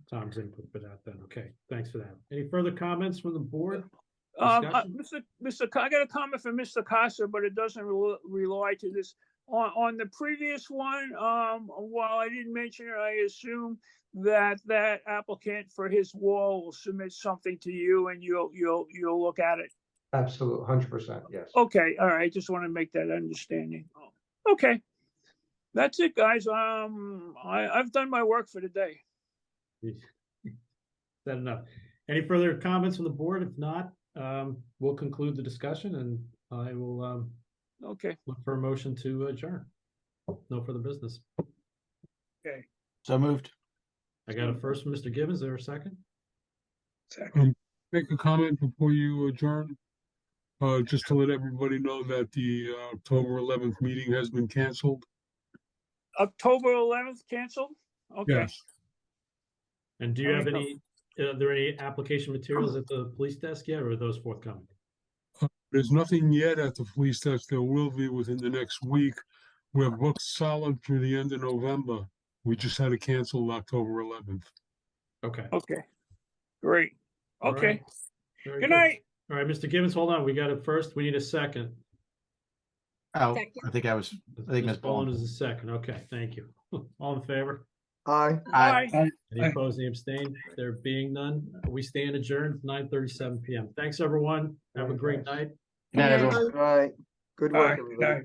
Tom's input for that then. Okay, thanks for that. Any further comments from the board? Mr. I got a comment from Mr. Casa, but it doesn't rely to this. On the previous one, while I didn't mention it, I assume that applicant for his wall will submit something to you and you'll look at it. Absolutely, 100%, yes. Okay, all right. Just want to make that understanding. Okay, that's it, guys. I've done my work for the day. Is that enough? Any further comments from the board? If not, we'll conclude the discussion and I will okay, look for a motion to adjourn. No further business. Okay. So moved. I got a first from Mr. Gibbons. Is there a second? Make a comment before you adjourn. Just to let everybody know that the October 11th meeting has been canceled. October 11th canceled? Okay. Yes. And do you have any, are there any application materials at the police desk yet, or are those forthcoming? There's nothing yet at the police desk. There will be within the next week. We're booked solid through the end of November. We just had to cancel October 11th. Okay. Okay. Great. All Okay. right. Very Good night. All right, Mr. Gibbons, hold on. We got it first. We need a second. Oh, Second. I think Ms. Ms. Bowen Bowen. is the second. Okay, thank you. All in favor? Aye. Bye. Any opposed, any abstained? There being none, we stand adjourned, 9:37 PM. Thanks, everyone. Have a great night. Good night, everyone. All right. Good All work, right. everybody. Good night.